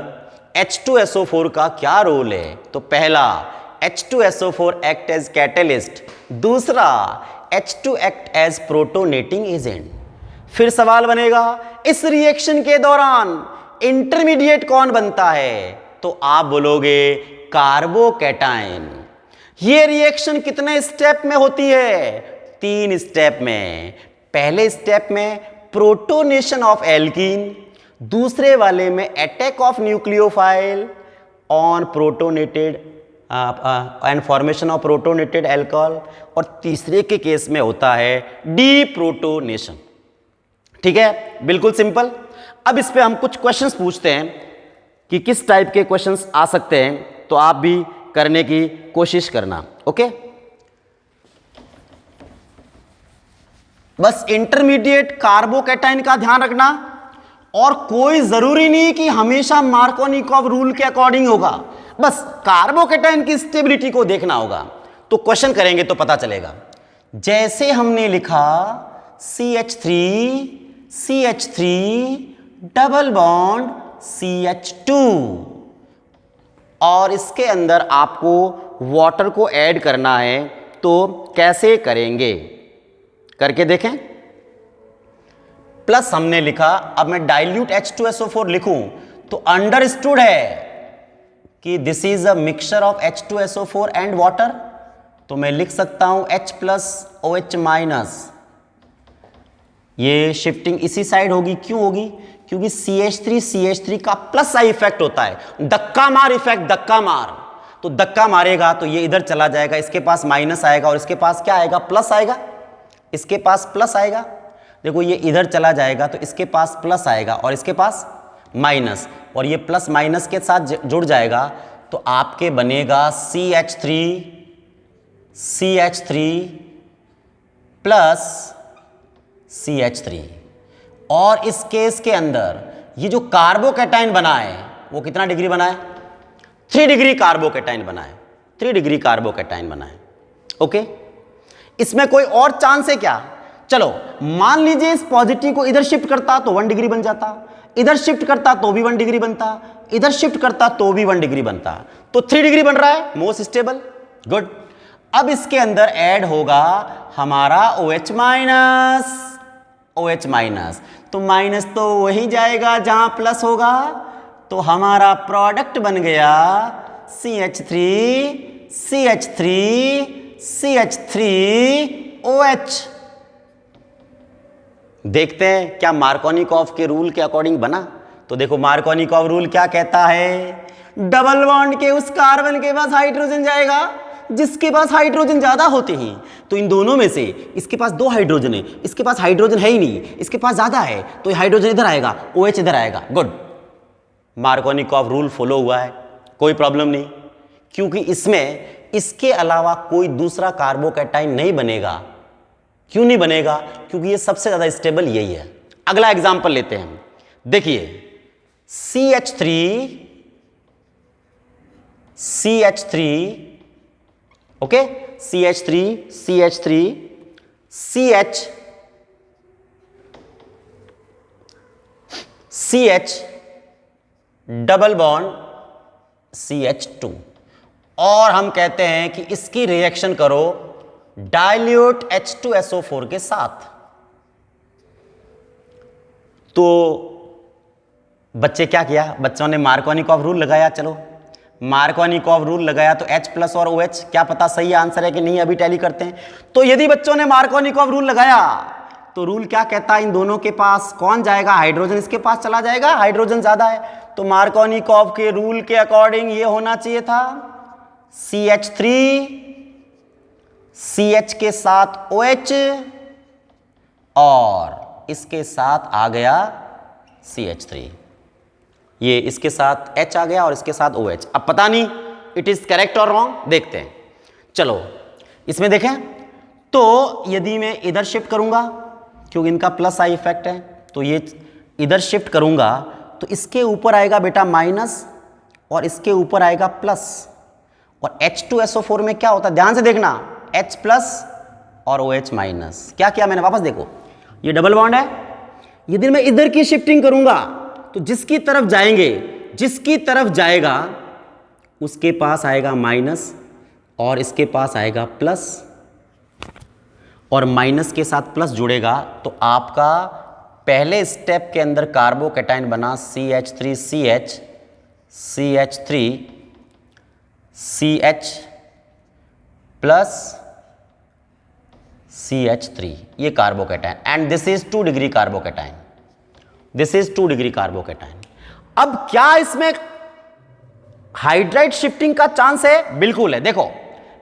H2SO4 का क्या रोल है? तो पहला H2SO4 एक्ट एज कैटेलिस्ट, दूसरा H2 act as protonating agent. फिर सवाल बनेगा इस रिएक्शन के दौरान इंटरमीडिएट कौन बनता है? तो आप बोलोगे कार्बोकैटायन। ये रिएक्शन कितने स्टेप में होती है? 3 स्टेप में। पहले स्टेप में प्रोटोनेशन ऑफ एल्कीन, दूसरे वाले में attack of nucleophile on protonated and formation of protonated alcohol, और तीसरे के केस में होता है डीप्रोटोनेशन। ठीक है, बिल्कुल सिंपल। अब इस पे हम कुछ क्वेश्चंस पूछते हैं कि किस टाइप के क्वेश्चंस आ सकते हैं, तो आप भी करने की कोशिश करना। ओके, बस इंटरमीडिएट कार्बोकैटायन का ध्यान रखना, और कोई जरूरी नहीं कि हमेशा मार्कोनिकॉव रूल के अकॉर्डिंग होगा, बस कार्बोकैटायन की स्टेबिलिटी को देखना होगा। तो क्वेश्चन करेंगे तो पता चलेगा। जैसे हमने लिखा CH3 डबल बॉन्ड CH2, और इसके अंदर आपको वाटर को ऐड करना है, तो कैसे करेंगे करके देखें। प्लस हमने लिखा, अब मैं डाइल्यूट H2SO4 लिखूं तो अंडरस्टूड है कि this is a mixture of H2SO4 and water, तो मैं लिख सकता हूं H+OH-। ये शिफ्टिंग इसी साइड होगी, क्यों होगी? क्योंकि CH3 का प्लस आई इफेक्ट होता है, धक्का मार इफेक्ट, धक्का मार। तो धक्का मारेगा तो ये इधर चला जाएगा, इसके पास माइनस आएगा, और इसके पास क्या आएगा? प्लस आएगा। इसके पास प्लस आएगा, देखो ये इधर चला जाएगा तो इसके पास प्लस आएगा और इसके पास माइनस, और ये प्लस माइनस के साथ जुड़ जाएगा, तो आपके बनेगा CH3 प्लस CH3। और इस केस के अंदर ये जो कार्बोकैटायन बना है वो कितना डिग्री बना है? 3 डिग्री कार्बोकैटायन बना है, 3 डिग्री कार्बोकैटायन बना है। ओके, इसमें कोई और चांस है क्या? चलो मान लीजिए इस पॉजिटिव को इधर शिफ्ट करता तो 1 डिग्री बन जाता, इधर शिफ्ट करता तो भी 1 डिग्री बनता, इधर शिफ्ट करता तो भी 1 डिग्री बनता, तो 3 डिग्री बन रहा है, मोस्ट स्टेबल। गुड। अब इसके अंदर ऐड होगा हमारा OH माइनस, तो माइनस तो वही जाएगा जहां प्लस होगा, तो हमारा प्रोडक्ट बन गया CH3OH। देखते हैं क्या मार्कोनिकॉव के रूल के अकॉर्डिंग बना। तो देखो मार्कोनिकॉव रूल क्या कहता है? डबल बॉन्ड के उस कार्बन के पास हाइड्रोजन जाएगा जिसके पास हाइड्रोजन ज्यादा होते हैं, तो इन दोनों में से इसके पास 2 हाइड्रोजन है, इसके पास हाइड्रोजन है ही नहीं, इसके पास ज्यादा है, तो हाइड्रोजन इधर आएगा, OH इधर आएगा। गुड, मार्कोनिकॉव रूल फॉलो हुआ है, कोई प्रॉब्लम नहीं, क्योंकि इसमें इसके अलावा कोई दूसरा कार्बोकैटायन नहीं बनेगा। क्यों नहीं बनेगा? क्योंकि ये सबसे ज्यादा स्टेबल यही है। अगला एग्जांपल लेते हैं, देखिए CH3 okay, CH double bond CH2, और हम कहते हैं कि इसकी रिएक्शन करो डाइल्यूट H2SO4 के साथ। तो बच्चे क्या किया? बच्चों ने मार्कोनिकॉव रूल लगाया। चलो मार्कोनिकॉव रूल लगाया तो H प्लस और OH, क्या पता सही आंसर है कि नहीं, अभी टैली करते हैं। तो यदि बच्चों ने मार्कोनिकॉव रूल लगाया तो रूल क्या कहता है? इन दोनों के पास कौन जाएगा? हाइड्रोजन इसके पास चला जाएगा, हाइड्रोजन ज्यादा है, तो मार्कोनिकॉव के रूल के अकॉर्डिंग ये होना चाहिए था CH3 CH के साथ OH और इसके साथ आ गया CH3, ये इसके साथ H आ गया और इसके साथ OH। अब पता नहीं इट इज करेक्ट और रॉन्ग, देखते हैं। चलो इसमें देखें तो यदि मैं इधर शिफ्ट करूंगा, क्योंकि इनका प्लस आई इफेक्ट है, तो ये इधर शिफ्ट करूंगा तो इसके ऊपर आएगा बेटा माइनस और इसके ऊपर आएगा प्लस। और H2SO4 में क्या होता है, ध्यान से देखना, H प्लस और OH माइनस। क्या किया मैंने, वापस देखो, ये डबल बॉन्ड है। यदि मैं इधर की शिफ्टिंग करूंगा तो जिसकी तरफ जाएंगे, जिसकी तरफ जाएगा उसके पास आएगा माइनस और इसके पास आएगा प्लस, और माइनस के साथ प्लस जुड़ेगा तो आपका पहले स्टेप के अंदर कार्बोकैटायन बना CH3CH, CH3 CH plus CH3, ये carbocation, and this is 2 degree carbocation, this is 2 degree carbocation. अब क्या इसमें हाइड्राइड शिफ्टिंग का चांस है? बिल्कुल है। देखो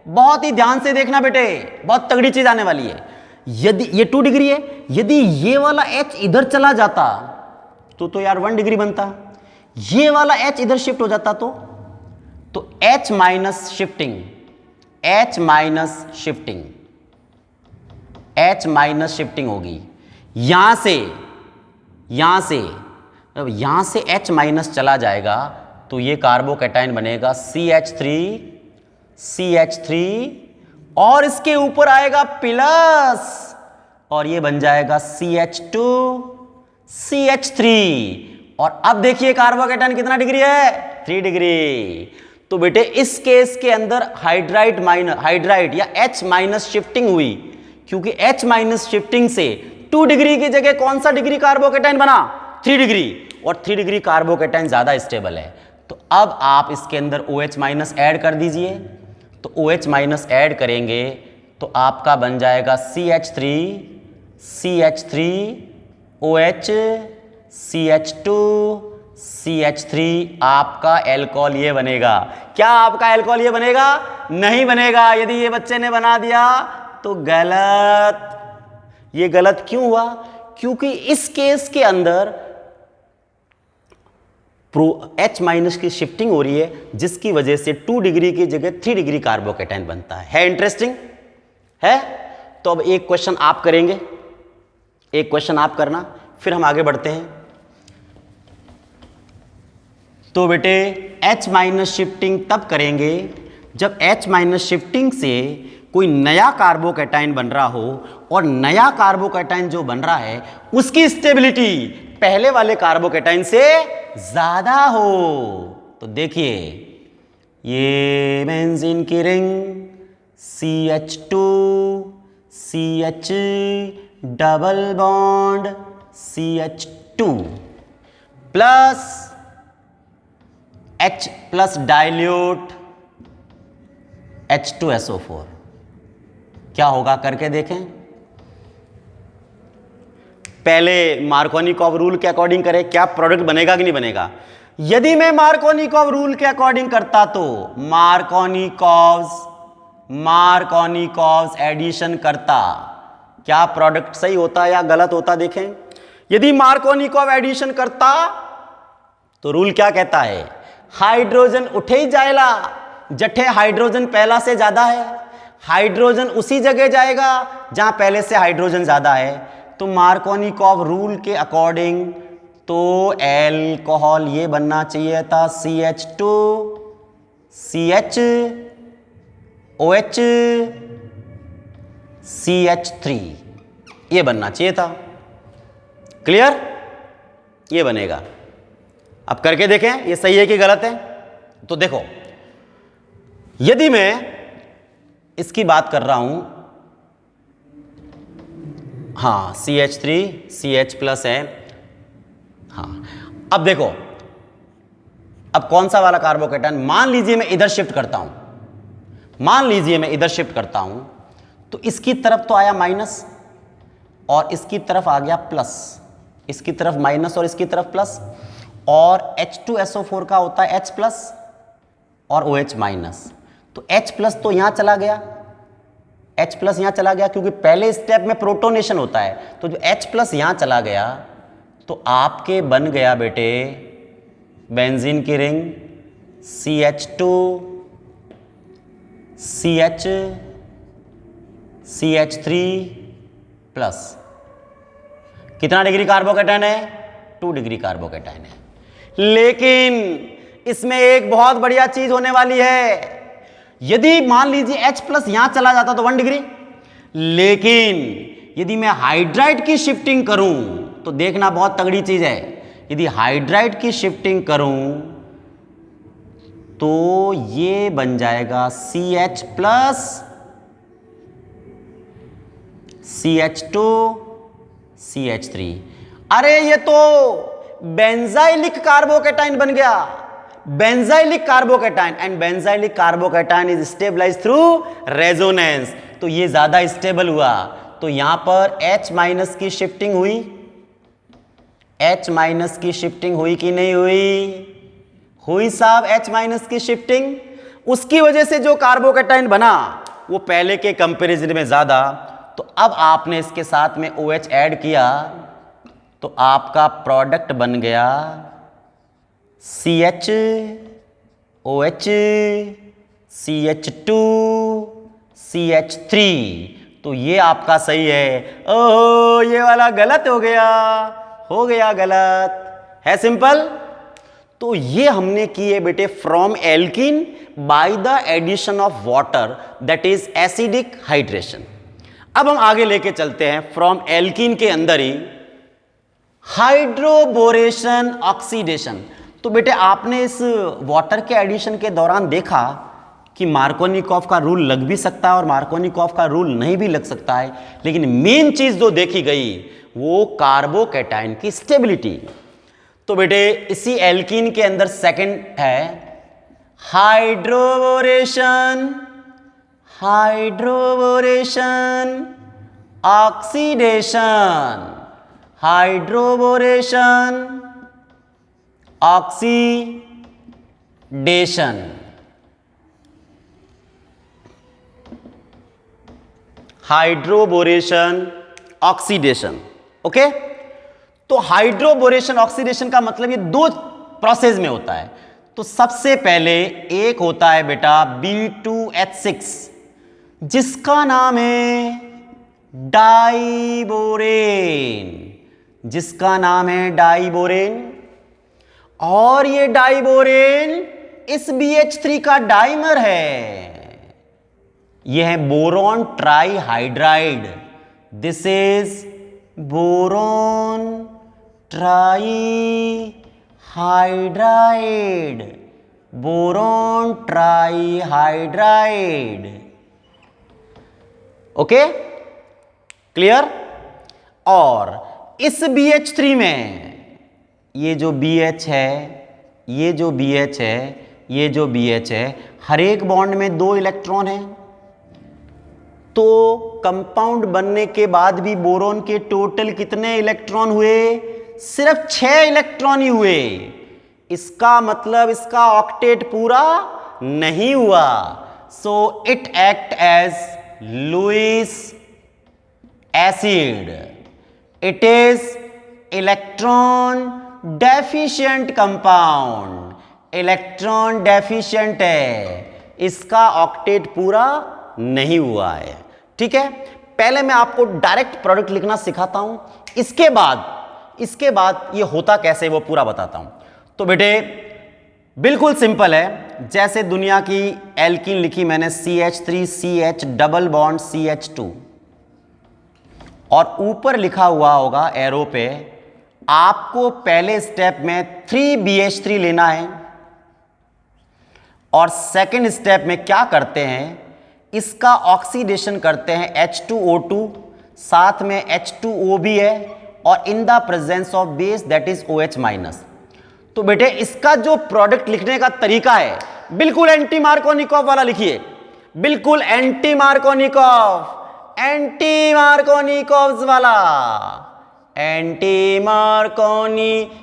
बहुत ही ध्यान से देखना बेटे, बहुत तगड़ी चीज आने वाली है। यदि ये 2 डिग्री है, यदि ये वाला H इधर चला जाता तो यार 1 डिग्री बनता, ये वाला H इधर शिफ्ट हो जाता तो H minus shifting, H minus shifting, H minus shifting होगी यहां से, यहां से, अब यहां से H माइनस चला जाएगा तो ये कार्बोकैटायन बनेगा CH3 और इसके ऊपर आएगा प्लस और ये बन जाएगा CH2 CH3। और अब देखिए कार्बोकैटायन कितना डिग्री है, 3 डिग्री। तो बेटे इस केस के अंदर हाइड्राइड या H माइनस शिफ्टिंग हुई, क्योंकि H माइनस शिफ्टिंग से 2 डिग्री की जगह कौन सा डिग्री कार्बोकैटायन बना, 3 डिग्री, और 3 डिग्री कार्बोकैटायन ज्यादा स्टेबल है। तो अब आप इसके अंदर OH माइनस ऐड कर दीजिए, तो OH माइनस ऐड करेंगे तो आपका बन जाएगा CH3 OH CH2 CH3, आपका एल्कोहल ये बनेगा। क्या आपका एल्कोहल ये बनेगा? नहीं बनेगा। यदि ये बच्चे ने बना दिया तो गलत। ये गलत क्यों हुआ? क्योंकि इस केस के अंदर H माइनस की शिफ्टिंग हो रही है, जिसकी वजह से 2 डिग्री की जगह 3 डिग्री कार्बोकैटायन बनता है। इंटरेस्टिंग है? तो अब एक क्वेश्चन आप करेंगे, एक क्वेश्चन आप करना, फिर हम आगे बढ़ते हैं। तो बेटे H माइनस शिफ्टिंग तब करेंगे जब H माइनस शिफ्टिंग से कोई नया कार्बोकैटायन बन रहा हो, और नया कार्बोकैटायन जो बन रहा है उसकी स्टेबिलिटी पहले वाले कार्बोकैटायन से ज्यादा हो। तो देखिए ये बेंजीन की ring CH2 CH double bond CH2 plus H plus dilute H2SO4, क्या होगा करके देखें। पहले मार्कोनिकॉव रूल के अकॉर्डिंग करें, क्या प्रोडक्ट बनेगा कि नहीं बनेगा। यदि मैं मार्कोनिकॉव रूल के अकॉर्डिंग करता तो मार्कोनिकॉव्स एडिशन करता, क्या प्रोडक्ट सही होता या गलत होता देखें। यदि मार्कोनिकॉव एडिशन करता तो रूल क्या कहता है, हाइड्रोजन उठे ही जाएगा जठे हाइड्रोजन पहला से ज्यादा है, हाइड्रोजन उसी जगह जाएगा जहां पहले से हाइड्रोजन ज्यादा है। तो मार्कोनिकॉव रूल के अकॉर्डिंग तो एल्कोहल ये बनना चाहिए था CH2 CH OH CH3, ये बनना चाहिए था। क्लियर? ये बनेगा। अब करके देखें ये सही है कि गलत है। तो देखो यदि मैं इसकी बात कर रहा हूं, हाँ CH3 CH प्लस है, हाँ। अब देखो अब कौन सा वाला कार्बोकैटायन, मान लीजिए मैं इधर शिफ्ट करता हूं, मान लीजिए मैं इधर शिफ्ट करता हूं तो इसकी तरफ तो आया माइनस और इसकी तरफ आ गया प्लस, इसकी तरफ माइनस और इसकी तरफ प्लस, और H2SO4 का होता है H प्लस और OH माइनस, तो H प्लस तो यहां चला गया H प्लस यहां चला गया क्योंकि पहले स्टेप में प्रोटोनेशन होता है, तो जो H प्लस यहां चला गया तो आपके बन गया बेटे बेंजीन की ring CH2 CH CH3 plus कितना डिग्री कार्बोकैटायन है? 2 डिग्री कार्बोकैटायन है। लेकिन इसमें एक बहुत बढ़िया चीज होने वाली है। यदि मान लीजिए H प्लस यहां चला जाता तो 1 डिग्री, लेकिन यदि मैं हाइड्राइड की शिफ्टिंग करूं तो देखना बहुत तगड़ी चीज है। यदि हाइड्राइड की शिफ्टिंग करूं तो ये बन जाएगा CH प्लस CH2 CH3। अरे ये तो बेंजाइलिक कार्बोकैटायन बन गया, benzylic carbocation, and benzylic carbocation is stabilized through resonance, तो ये ज्यादा स्टेबल हुआ। तो यहां पर H माइनस की शिफ्टिंग हुई, H माइनस की शिफ्टिंग हुई कि नहीं हुई? हुई साहब, H माइनस की शिफ्टिंग। उसकी वजह से जो कार्बोकैटायन बना वो पहले के कंपैरिजन में ज्यादा। तो अब आपने इसके साथ में OH ऐड किया तो आपका प्रोडक्ट बन गया CH OH CH2 CH3। तो ये आपका सही है। ओहो, ये वाला गलत हो गया गलत है, सिंपल। तो ये हमने किए बेटे from alkene by the addition of water, that is acidic hydration. अब हम आगे लेके चलते हैं फ्रॉम एल्कीन के अंदर ही हाइड्रोबोरेशन ऑक्सीडेशन। तो बेटे आपने इस वाटर के एडिशन के दौरान देखा कि मार्कोनिकॉफ का रूल लग भी सकता है और मार्कोनिकॉफ का रूल नहीं भी लग सकता है, लेकिन मेन चीज जो देखी गई वो कार्बोकैटायन की स्टेबिलिटी। तो बेटे इसी एल्कीन के अंदर सेकंड है hydroboration, hydroboration oxidation, hydroboration oxidation. Hydroboration oxidation, okay. तो हाइड्रोबोरेशन ऑक्सीडेशन का मतलब ये 2 प्रोसेस में होता है। तो सबसे पहले एक होता है बेटा B2H6 जिसका नाम है डाइबोरेन, जिसका नाम है डाइबोरेन। और ये डाइबोरेन इस BH3 का डाइमर है। यह है boron trihydride, this is boron trihydride, boron trihydride, okay, clear. और इस BH3 में ये जो BH है, ये जो BH है, ये जो BH है, हर एक बॉन्ड में 2 इलेक्ट्रॉन हैं। तो कंपाउंड बनने के बाद भी बोरोन के टोटल कितने इलेक्ट्रॉन हुए? सिर्फ 6 इलेक्ट्रॉन ही हुए। इसका मतलब इसका ऑक्टेट पूरा नहीं हुआ। So it act as Lewis acid, it is electron deficient compound, electron deficient है, इसका ऑक्टेट पूरा नहीं हुआ है। ठीक है, पहले मैं आपको डायरेक्ट प्रोडक्ट लिखना सिखाता हूं, इसके बाद ये होता कैसे वो पूरा बताता हूं। तो बेटे बिल्कुल सिंपल है, जैसे दुनिया की एल्कीन लिखी मैंने CH3CH डबल बॉन्ड CH2 और ऊपर लिखा हुआ होगा एरो पे, आपको पहले स्टेप में 3BH3 लेना है और सेकंड स्टेप में क्या करते हैं, इसका ऑक्सीडेशन करते हैं H2O2, साथ में H2O भी है और इन the presence of base that is OH minus. तो बेटे इसका जो प्रोडक्ट लिखने का तरीका है बिल्कुल एंटी मार्कोनिकॉफ वाला लिखिए, बिल्कुल एंटी मार्कोनिकॉफ, एंटी मार्कोनिकॉफ वाला, एंटी मार्कोनिकॉफ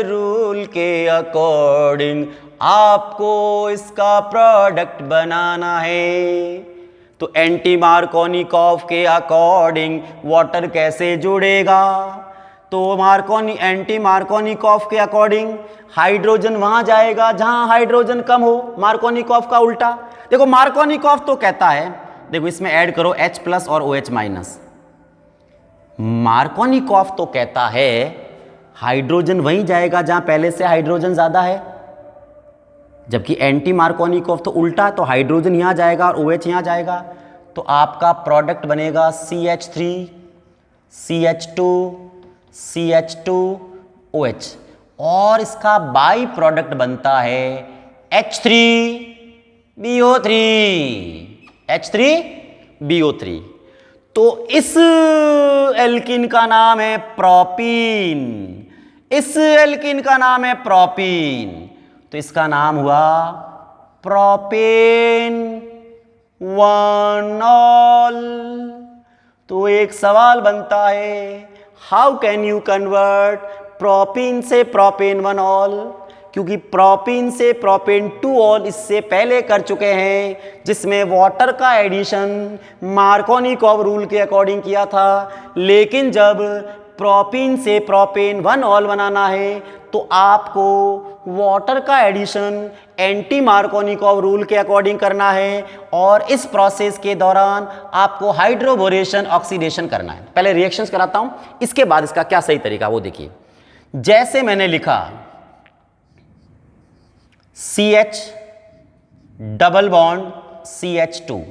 रूल के अकॉर्डिंग आपको इसका प्रोडक्ट बनाना है। तो एंटी मार्कोनिकॉफ के अकॉर्डिंग वाटर कैसे जुड़ेगा? तो एंटी मार्कोनिकॉफ के अकॉर्डिंग हाइड्रोजन वहां जाएगा जहां हाइड्रोजन कम हो, मार्कोनिकॉफ का उल्टा। देखो मार्कोनिकॉफ तो कहता है, देखो इसमें ऐड करो H+ और OH-। मार्कोनिकॉफ तो कहता है हाइड्रोजन वहीं जाएगा जहां पहले से हाइड्रोजन ज्यादा है, जबकि एंटी मार्कोनिकॉफ तो उल्टा, तो हाइड्रोजन यहां जाएगा और OH यहां जाएगा। तो आपका प्रोडक्ट बनेगा CH3 CH2 CH2OH और इसका बाई प्रोडक्ट बनता है H3BO3 H3BO3। तो इस एल्किन का नाम है प्रोपीन, इस एल्किन का नाम है प्रोपीन, तो इसका नाम हुआ प्रोपेन 1-ऑल। तो एक सवाल बनता है, how can you convert propene से प्रोपेन 1-ऑल? क्योंकि प्रोपीन से प्रोपेन 2-ऑल इससे पहले कर चुके हैं, जिसमें वाटर का एडिशन मार्कोनिकॉफ रूल के अकॉर्डिंग किया था। लेकिन जब प्रोपीन से प्रोपेन 1-ऑल बनाना है तो आपको वाटर का एडिशन एंटी मार्कोनिकॉफ रूल के अकॉर्डिंग करना है और इस प्रोसेस के दौरान आपको हाइड्रोबोरेशन ऑक्सीडेशन करना है। पहले रिएक्शंस कराता हूं, इसके बाद इसका क्या सही तरीका वो देखिए। जैसे मैंने लिखा CH double bond CH2,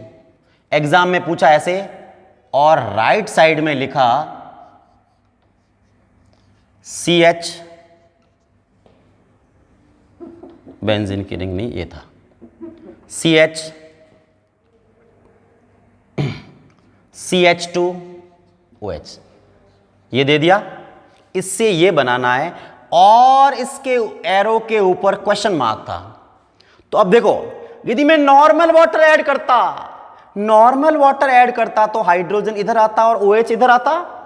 exam में पूछा ऐसे, और राइट साइड में लिखा CH, बेंजीन की रिंग नहीं, ये था CH2OH, ये दे दिया। इससे ये बनाना है और इसके एरो के ऊपर क्वेश्चन मार्क था। तो अब देखो, यदि मैं नॉर्मल वाटर ऐड करता तो हाइड्रोजन इधर आता और OH इधर आता,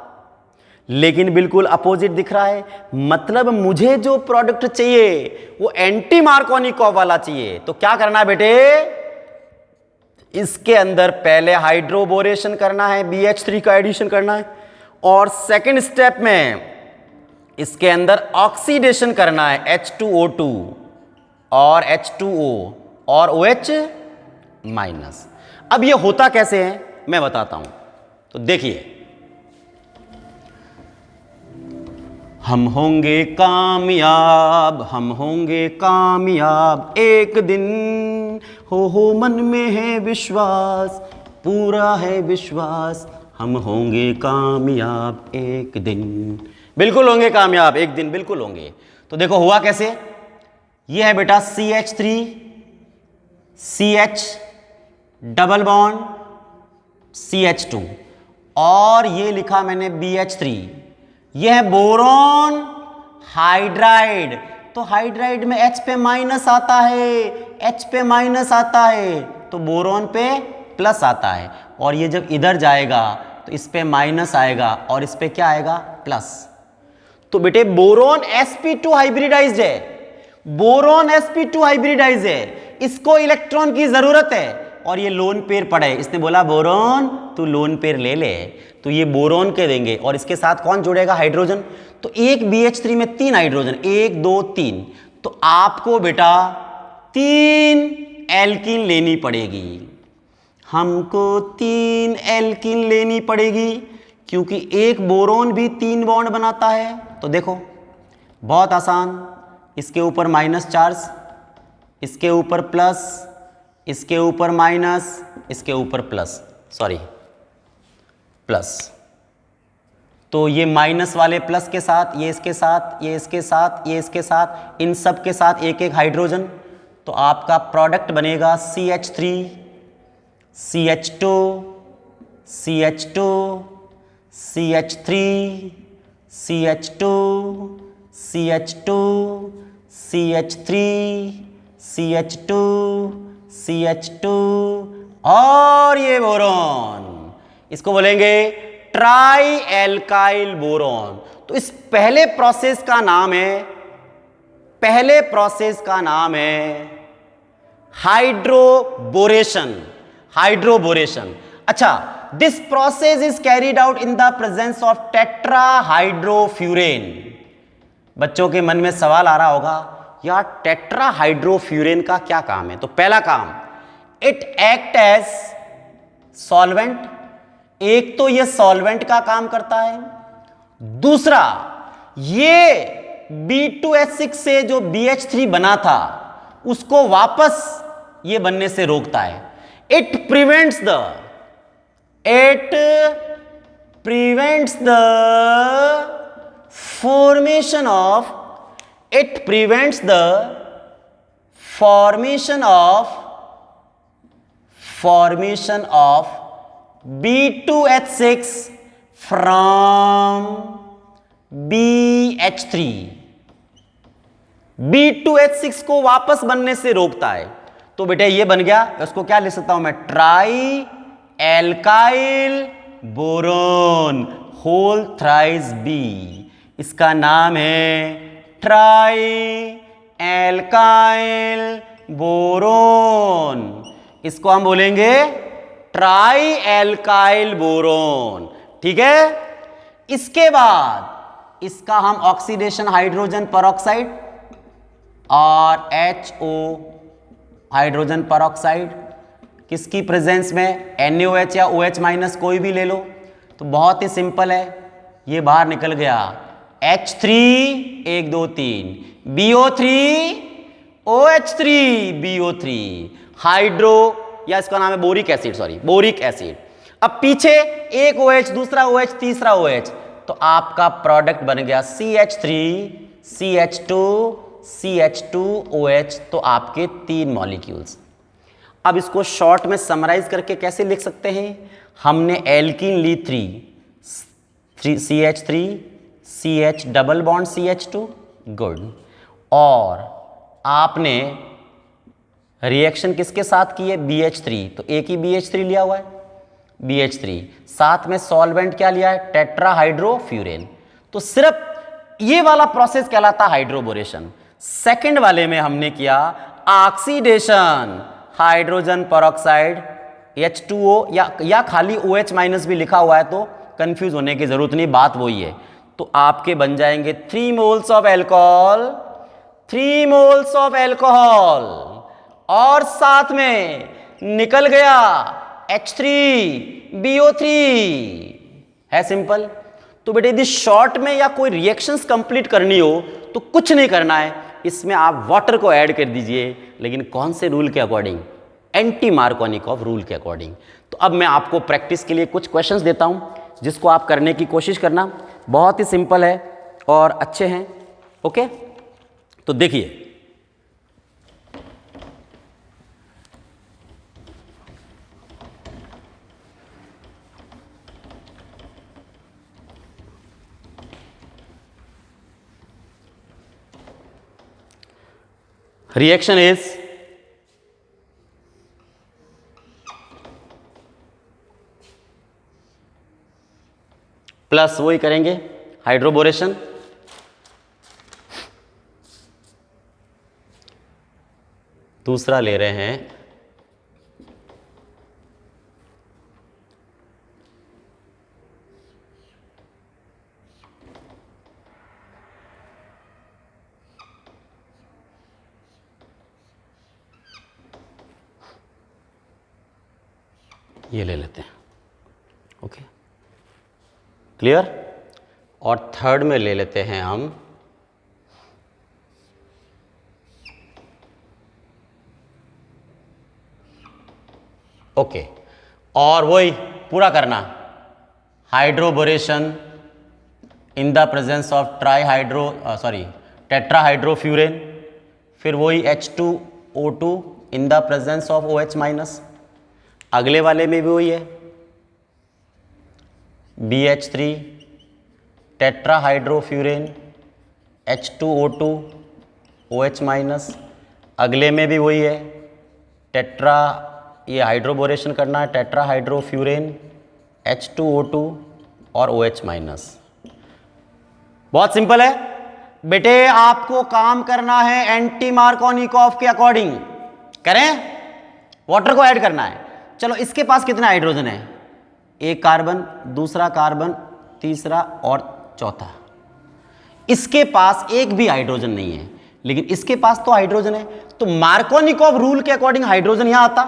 लेकिन बिल्कुल अपोजिट दिख रहा है। मतलब मुझे जो प्रोडक्ट चाहिए वो एंटी मार्कोनिकॉफ वाला चाहिए। तो क्या करना है बेटे, इसके अंदर पहले हाइड्रोबोरेशन करना है, BH3 का एडिशन करना है, और सेकंड स्टेप में इसके अंदर ऑक्सीडेशन करना है, H2O2 और H2O और OH-। अब ये होता कैसे है मैं बताता हूं। तो देखिए, हम होंगे कामयाब, हम होंगे कामयाब एक दिन, हो मन में है विश्वास, पूरा है विश्वास, हम होंगे कामयाब एक दिन। बिल्कुल होंगे कामयाब एक दिन, बिल्कुल होंगे। तो देखो हुआ कैसे, ये है बेटा CH3 CH double bond CH2 और ये लिखा मैंने BH3, यह है बोरॉन हाइड्राइड। तो हाइड्राइड में H पे माइनस आता है, H पे माइनस आता है तो बोरॉन पे प्लस आता है, और ये जब इधर जाएगा तो इस पे माइनस आएगा और इस पे क्या आएगा, प्लस। तो बेटे बोरॉन sp2 हाइब्रिडाइज्ड है, बोरॉन sp2 हाइब्रिडाइज्ड है, इसको इलेक्ट्रॉन की जरूरत है और ये लोन पेयर पड़े। इसने बोला बोरॉन तू लोन पेयर ले ले, तो ये बोरॉन के देंगे और इसके साथ कौन जुड़ेगा, हाइड्रोजन। तो एक BH3 में 3 हाइड्रोजन, 1 2 3, तो आपको बेटा 3 एल्कीन लेनी पड़ेगी, हमको 3 एल्कीन लेनी पड़ेगी, क्योंकि एक बोरॉन भी 3 बॉन्ड बनाता है। तो देखो बहुत आसान, इसके ऊपर माइनस चार्ज, इसके ऊपर प्लस, इसके ऊपर माइनस, इसके ऊपर प्लस, सॉरी प्लस। तो ये माइनस वाले प्लस के साथ, ये इसके साथ, ये इसके साथ, ये इसके साथ, इन सब के साथ एक एक हाइड्रोजन। तो आपका प्रोडक्ट बनेगा CH3 CH2 CH2 CH3 CH2 CH2 CH3 CH2 CH2 और ये बोरॉन, इसको बोलेंगे ट्राई एल्काइल बोरॉन। तो इस पहले प्रोसेस का नाम है, पहले प्रोसेस का नाम है हाइड्रोबोरेशन। हाइड्रोबोरेशन। अच्छा, this process is carried out in the presence of tetrahydrofuran. बच्चों के मन में सवाल आ रहा होगा, यार टेट्राहाइड्रोफ्यूरेन का क्या काम है? तो पहला काम, इट एक्ट एज सॉल्वेंट। एक तो ये सॉल्वेंट का काम करता है, दूसरा ये B2H6 से जो BH3 बना था उसको वापस ये बनने से रोकता है। It prevents the formation of B2H6 from BH3। B2H6 को वापस बनने से रोकता है। तो बेटा ये बन गया, इसको क्या लिख सकता हूं मैं? ट्राई एल्काइल बोरोन, होल थ्राइस बी। इसका नाम है ट्राई एल्काइल बोरोन। इसको हम बोलेंगे ट्राई एल्काइल बोरोन, ठीक है। इसके बाद इसका हम ऑक्सीडेशन हाइड्रोजन परऑक्साइड और HO हाइड्रोजन परऑक्साइड किसकी प्रेजेंस में? NaOH या OH माइनस कोई भी ले लो। तो बहुत ही सिंपल है, ये बाहर निकल गया H3 1 2 3 BO3 OH3 BO3 hydro, या इसका नाम है boric acid, sorry boric acid. अब पीछे एक OH, दूसरा OH, तीसरा OH, तो आपका प्रोडक्ट बन गया CH3 CH2 CH2OH। तो आपके 3 मॉलिक्यूल्स। अब इसको शॉर्ट में समराइज करके कैसे लिख सकते हैं? हमने एल्कीन ली 3 CH3 CH double bond CH2, good. और आपने रिएक्शन किसके साथ की है? BH3, तो एक ही BH3 लिया हुआ है, BH3। साथ में सॉल्वेंट क्या लिया है? टेट्राहाइड्रोफ्यूरेन। तो सिर्फ ये वाला प्रोसेस कहलाता हाइड्रोबोरेशन। सेकंड वाले में हमने किया ऑक्सीडेशन, हाइड्रोजन परऑक्साइड H2O, या खाली OH माइनस भी लिखा हुआ है तो कंफ्यूज होने की जरूरत नहीं, बात वही है। तो आपके बन जाएंगे 3 moles of alcohol, 3 moles of alcohol, और साथ में निकल गया H3BO3। है सिंपल। तो बेटे यदि शॉर्ट में या कोई रिएक्शंस कंप्लीट करनी हो तो कुछ नहीं करना है, इसमें आप वाटर को ऐड कर दीजिए, लेकिन कौन से रूल के अकॉर्डिंग? एंटी मार्कोनिकॉफ रूल के अकॉर्डिंग। तो अब मैं आपको प्रैक्टिस के लिए कुछ क्वेश्चंस देता हूं, जिसको आप करने की कोशिश करना। बहुत ही सिंपल है और अच्छे हैं, ओके। तो देखिए, reaction is प्लस वही करेंगे हाइड्रोबोरेशन, दूसरा ले रहे हैं ये ले लेते हैं, ओके क्लियर। और थर्ड में ले लेते हैं हम ओके, और वही पूरा करना hydroboration in the presence of tetrahydrofuran, फिर वही H2O2 in the presence of OH minus. अगले वाले में भी वही है BH3 tetrahydrofuran H2O2 OH minus. अगले में भी वही है ये हाइड्रोबोरेशन करना है टेट्राहाइड्रोफ्यूरेन H2O2 और OH माइनस। बहुत सिंपल है बेटे, आपको काम करना है एंटी मार्कोनिकॉफ के अकॉर्डिंग। करें, वाटर को ऐड करना है। चलो इसके पास कितना हाइड्रोजन है, एक कार्बन, दूसरा कार्बन, तीसरा और चौथा। इसके पास एक भी हाइड्रोजन नहीं है, लेकिन इसके पास तो हाइड्रोजन है। तो मार्कोनिकॉव रूल के अकॉर्डिंग हाइड्रोजन यहां आता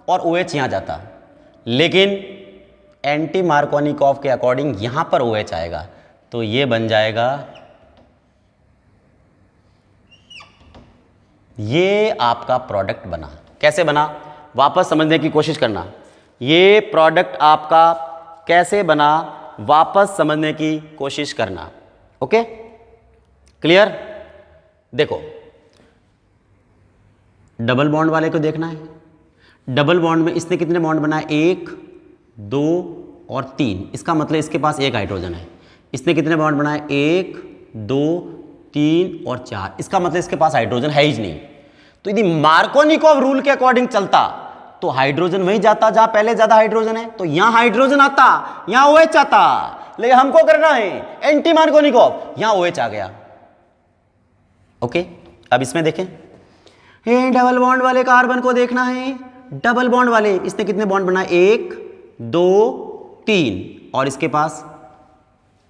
और OH यहां जाता, लेकिन एंटी मार्कोनिकॉव के अकॉर्डिंग यहां पर OH आएगा। तो ये बन जाएगा, ये आपका प्रोडक्ट बना। कैसे बना, वापस समझने की कोशिश करना। ये प्रोडक्ट आपका कैसे बना, वापस समझने की कोशिश करना। Okay, clear? देखो, डबल बॉन्ड वाले को देखना है। डबल बॉन्ड में इसने कितने बॉन्ड बनाए, 1 2 और 3। इसका मतलब इसके पास एक हाइड्रोजन है। इसने कितने बॉन्ड बनाए, 1 2 3 और 4। इसका मतलब इसके पास हाइड्रोजन है ही नहीं। तो यदि मार्कोनिकॉव रूल के अकॉर्डिंग चलता तो हाइड्रोजन वहीं जाता जहां पहले ज्यादा हाइड्रोजन है। तो यहां हाइड्रोजन आता, यहां OH आता, लेकिन हमको करना है एंटी मार्कोनिकॉव, यहां OH आ गया। ओके, अब इसमें देखें, डबल बॉन्ड वाले कार्बन को देखना है। डबल बॉन्ड वाले, इसने कितने बॉन्ड बनाए, 1 2 3 और इसके पास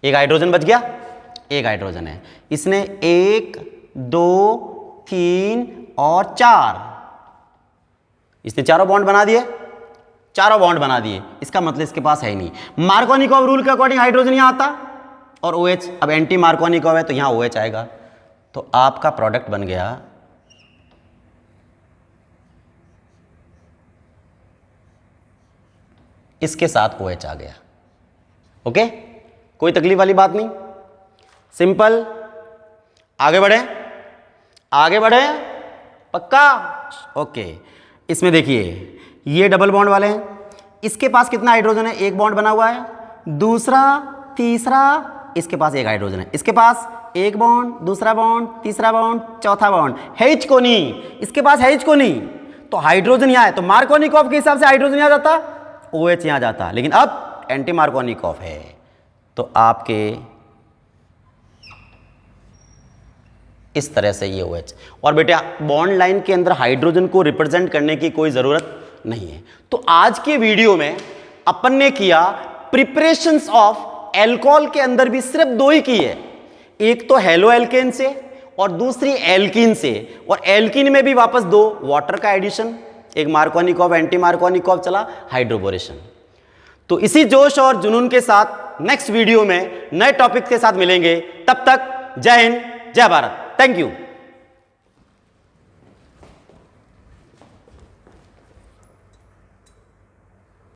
एक हाइड्रोजन बच गया, एक हाइड्रोजन है। इसने 1 2 3 और 4, इसने चारों बॉन्ड बना दिए, चारों बॉन्ड बना दिए। इसका मतलब इसके पास है ही नहीं। मार्कोनिकॉव रूल के अकॉर्डिंग हाइड्रोजन यहां आता और OH, अब एंटी मार्कोनिकॉव है तो यहां OH आएगा। तो आपका प्रोडक्ट बन गया इसके साथ OH आ गया। ओके, कोई तकलीफ वाली बात नहीं, सिंपल। आगे बढ़े, आगे बढ़े, पक्का? ओके, इसमें देखिए, ये डबल बॉन्ड वाले हैं। इसके पास कितना हाइड्रोजन है, एक बॉन्ड बना हुआ है, दूसरा तीसरा, इसके पास एक हाइड्रोजन है। इसके पास एक बॉन्ड, दूसरा बॉन्ड, तीसरा बॉन्ड, चौथा बॉन्ड, H को नहीं, इसके पास H को नहीं। तो हाइड्रोजन यहां है, तो मार्कोनिकॉव के हिसाब से हाइड्रोजन यहां जाता, OH यहां जाता, लेकिन अब एंटी मार्कोनिकॉव है। तो आपके इस तरह से ये OH। और बेटा बॉन्ड लाइन के अंदर हाइड्रोजन को रिप्रेजेंट करने की कोई जरूरत नहीं है। तो आज के वीडियो में अपन ने किया प्रिपरेशंस ऑफ एल्कोहल के अंदर भी सिर्फ 2 ही की है, एक तो हेलो एल्केन से और दूसरी एल्कीन से। और एल्कीन में भी वापस 2 वाटर का एडिशन, एक मार्कोनिकॉव एंटी मार्कोनिकॉव चला, हाइड्रोबोरेशन। तो इसी जोश और जुनून के साथ नेक्स्ट वीडियो में नए टॉपिक के साथ मिलेंगे। तब तक जय हिंद, जय भारत, थैंक यू।